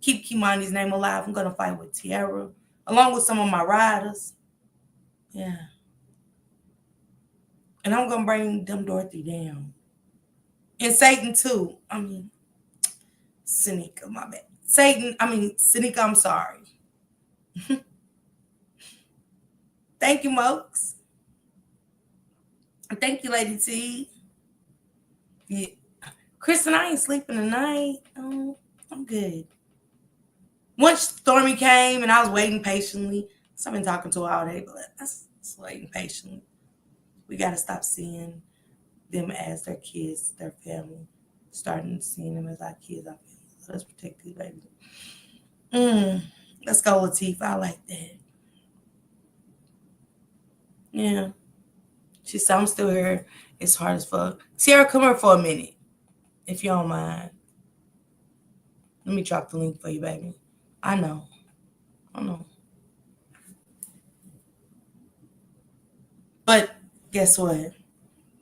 Keep Kimani's name alive. I'm going to fight with Tiara, along with some of my riders. Yeah. And I'm going to bring them Dorothy down. And Satan, too. Senika, my bad. Senika, I'm sorry. Thank you, Mokes. Thank you, Lady T. Yeah. Kristen, I ain't sleeping tonight. I'm good. Once Stormy came and I was waiting patiently, so I've been talking to her all day, but I was waiting patiently. We got to stop seeing them as their kids, their family, starting seeing them as our kids, our family. So let's protect these babies. Let's go, Latigue. I like that. Yeah. She said, I'm still here. It's hard as fuck. Tiara, come here for a minute, if you don't mind. Let me drop the link for you, baby. I know. But guess what?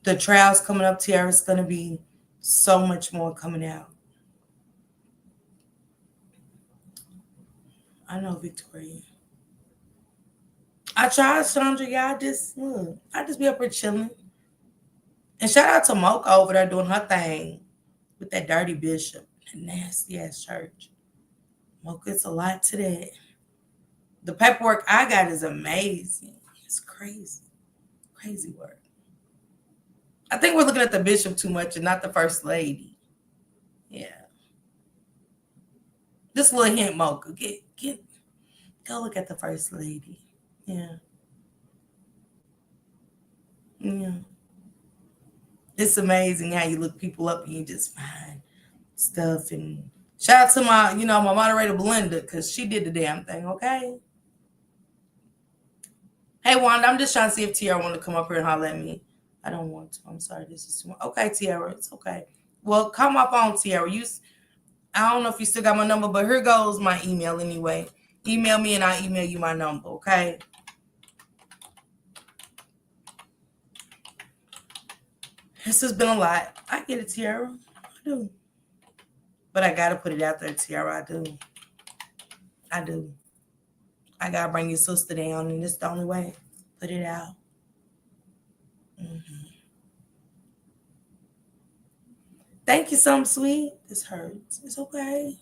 The trial's coming up, Tiara's going to be so much more coming out. I know, Victoria. I tried, Chandra. Y'all I just be up here chilling. And shout out to Mocha over there doing her thing with that dirty bishop, that nasty ass church. Mocha, it's a lot to that. The paperwork I got is amazing. It's crazy. Crazy work. I think we're looking at the bishop too much and not the first lady. Yeah. Just a little hint, Mocha. Go look at the first lady. Yeah. Yeah. It's amazing how you look people up and you just find stuff. And shout out to my, my moderator Belinda, because she did the damn thing, okay? Hey, Wanda, I'm just trying to see if Tiara want to come up here and holler at me. I don't want to. I'm sorry. This is too much. Okay, Tiara. It's okay. Well, call my phone, Tiara. I don't know if you still got my number, but here goes my email anyway. Email me and I'll email you my number, okay? This has been a lot. I get it, Tiara. I do. But I got to put it out there, Tiara. I do. I got to bring your sister down, and it's the only way. Put it out. Thank you, something sweet. This hurts. It's okay.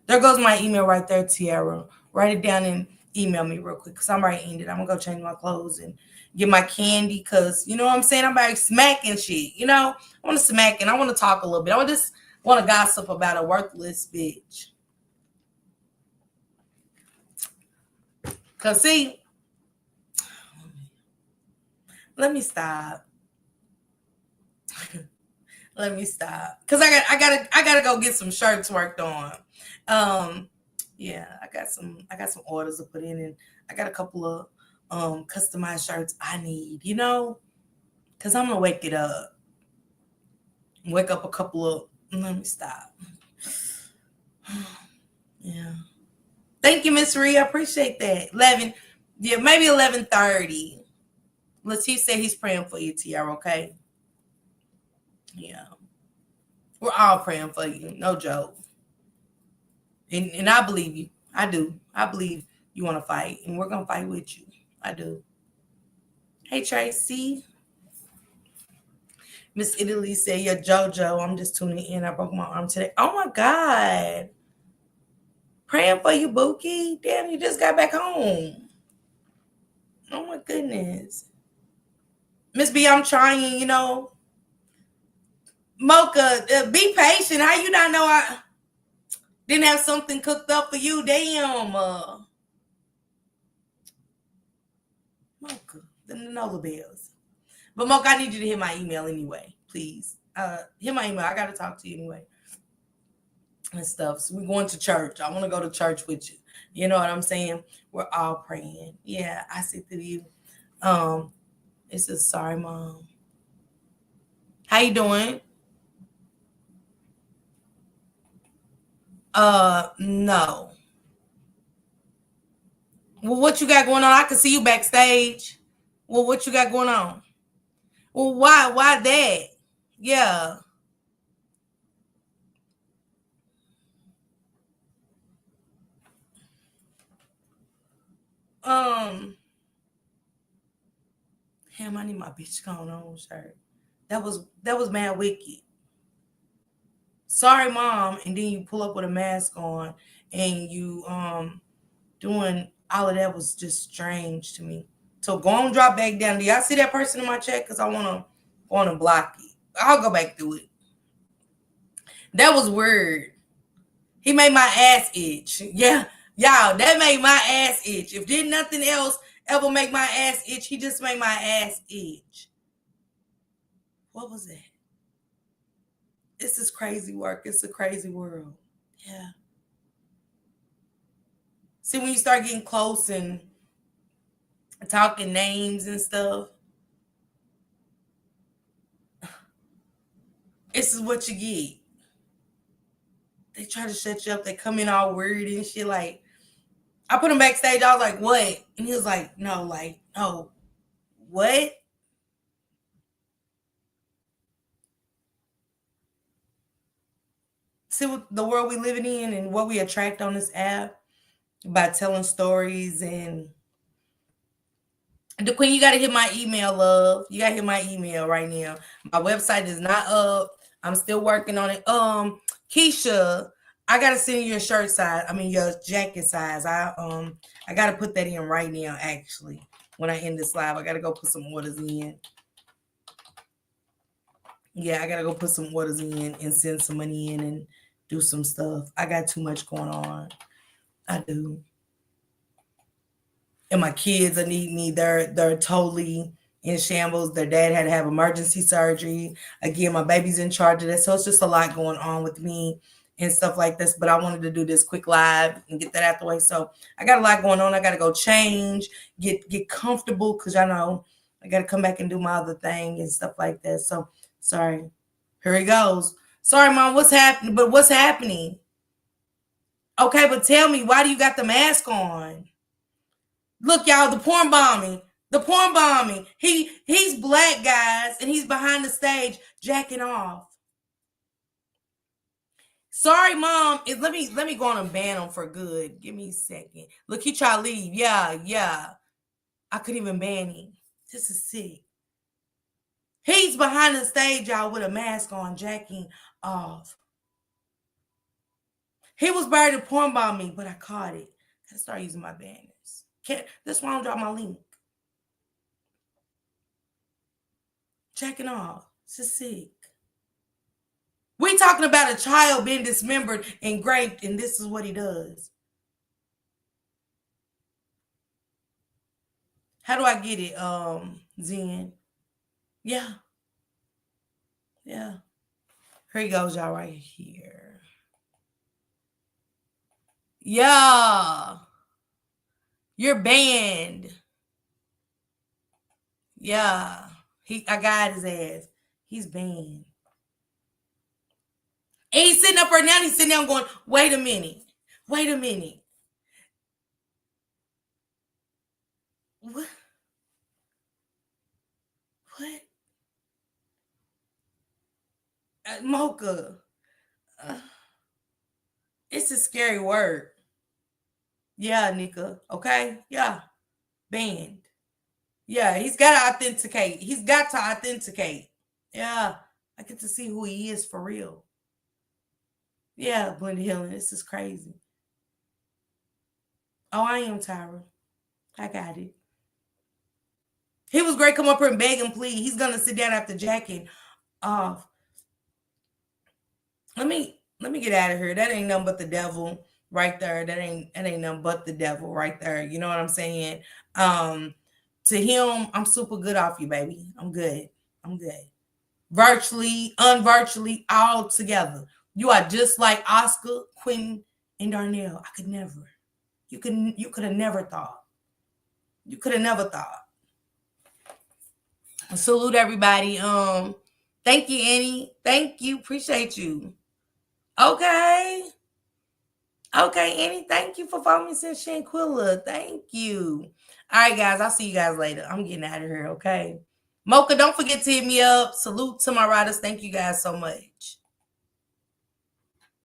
There goes my email right there, Tiara. Write it down and email me real quick because I'm writing it. I'm going to go change my clothes and get my candy because, you know what I'm saying? I'm about smacking shit. I want to smack and I want to talk a little bit. I just want to gossip about a worthless bitch. Because, see, let me stop. Let me stop. Because I gotta go get some shirts worked on. Yeah, I got some orders to put in, and I got a couple of customized shirts I need, because I'm gonna wake up a couple of. Let me stop. Yeah. Thank you, Miss Ree. I appreciate that. 11, yeah, maybe 11:30. Latif said he's praying for you, Tiara. Okay. Yeah. We're all praying for you. No joke. And I believe you. I do. I believe you want to fight, and we're going to fight with you. I do. Hey, Tracy. Miss Italy said, "Yeah, JoJo, I'm just tuning in. I broke my arm today." Oh, my God. Praying for you, Bookie. Damn, you just got back home. Oh, my goodness. Miss B, I'm trying, Mocha, be patient. How you not know I didn't have something cooked up for you? Damn. Mocha, the Nola Bells. But Mocha, I need you to hit my email anyway, please. Hit my email. I got to talk to you anyway. And stuff. So we're going to church. I want to go to church with you. You know what I'm saying? We're all praying. Yeah, I see through you. It says, "Sorry, Mom." How you doing? No. Well, what you got going on? I can see you backstage. Well, what you got going on? Well, why that? Yeah. Damn, I need my bitch going on shirt. That was mad wicked. Sorry, Mom, and then you pull up with a mask on and you doing all of that was just strange to me. So go on, drop back down. Do y'all see that person in my chat? Because I want to block it. I'll go back through it. That was weird. He made my ass itch. Yeah, y'all, that made my ass itch. If did nothing else ever make my ass itch, he just made my ass itch. What was that? This is crazy work. It's a crazy world. Yeah. See, when you start getting close and talking names and stuff, this is what you get. They try to shut you up. They come in all weird and shit. Like, I put him backstage. I was like, "What?" And he was like, "No, what?" See what the world we living in and what we attract on this app by telling stories. And the Queen, you gotta hit my email, love. You gotta hit my email right now. My website is not up. I'm still working on it. Keisha, I gotta send you your shirt size. I mean your jacket size. I gotta put that in right now. Actually, when I end this live, I gotta go put some orders in. Yeah, I gotta go put some orders in and send some money in and do some stuff. I got too much going on. I do. And my kids need me. They're totally in shambles. Their dad had to have emergency surgery. Again, my baby's in charge of that. So it's just a lot going on with me and stuff like this. But I wanted to do this quick live and get that out the way. So I got a lot going on. I got to go change, get comfortable, because I know I got to come back and do my other thing and stuff like that. So sorry. Here he goes. Sorry, Mom. What's happening? But what's happening? Okay, but tell me, why do you got the mask on? Look, y'all, the porn bombing. The porn bombing. He's black, guys, and he's behind the stage jacking off. Sorry, Mom. Let me go on and ban him for good. Give me a second. Look, he tried to leave. Yeah. I couldn't even ban him. This is sick. He's behind the stage, y'all, with a mask on, jacking off. He was ready to porn bomb me, but I caught it. I started using my banners. That's why I don't drop my link. Jacking off. This is sick. We talking about a child being dismembered and raped, and this is what he does. How do I get it, Zen? Yeah. Here he goes, y'all, right here. Yeah. You're banned. Yeah. I got his ass. He's banned. And he's sitting up right now, and he's sitting down going, wait a minute. What? Mocha. It's a scary word. Yeah, Nika. Okay. Yeah. Banned. Yeah, he's got to authenticate. He's got to authenticate. Yeah. I get to see who he is for real. Yeah, Blended Healing. This is crazy. Oh, I am Tyra. I got it. He was great. Come up here and beg and plead. He's gonna sit down after jacking off. Let me get out of here. That ain't nothing but the devil right there. That ain't nothing but the devil right there. You know what I'm saying? To him, I'm super good off you, baby. I'm good. I'm good. Virtually, unvirtually, all together. You are just like Oscar, Quentin, and Darnell. I could never. You could have never thought. You could have never thought. Salute everybody. Thank you, Annie. Thank you. Appreciate you. Okay. Okay, Annie, thank you for following me since Shanquilla. Thank you. All right, guys. I'll see you guys later. I'm getting out of here, okay? Mocha, don't forget to hit me up. Salute to my riders. Thank you guys so much.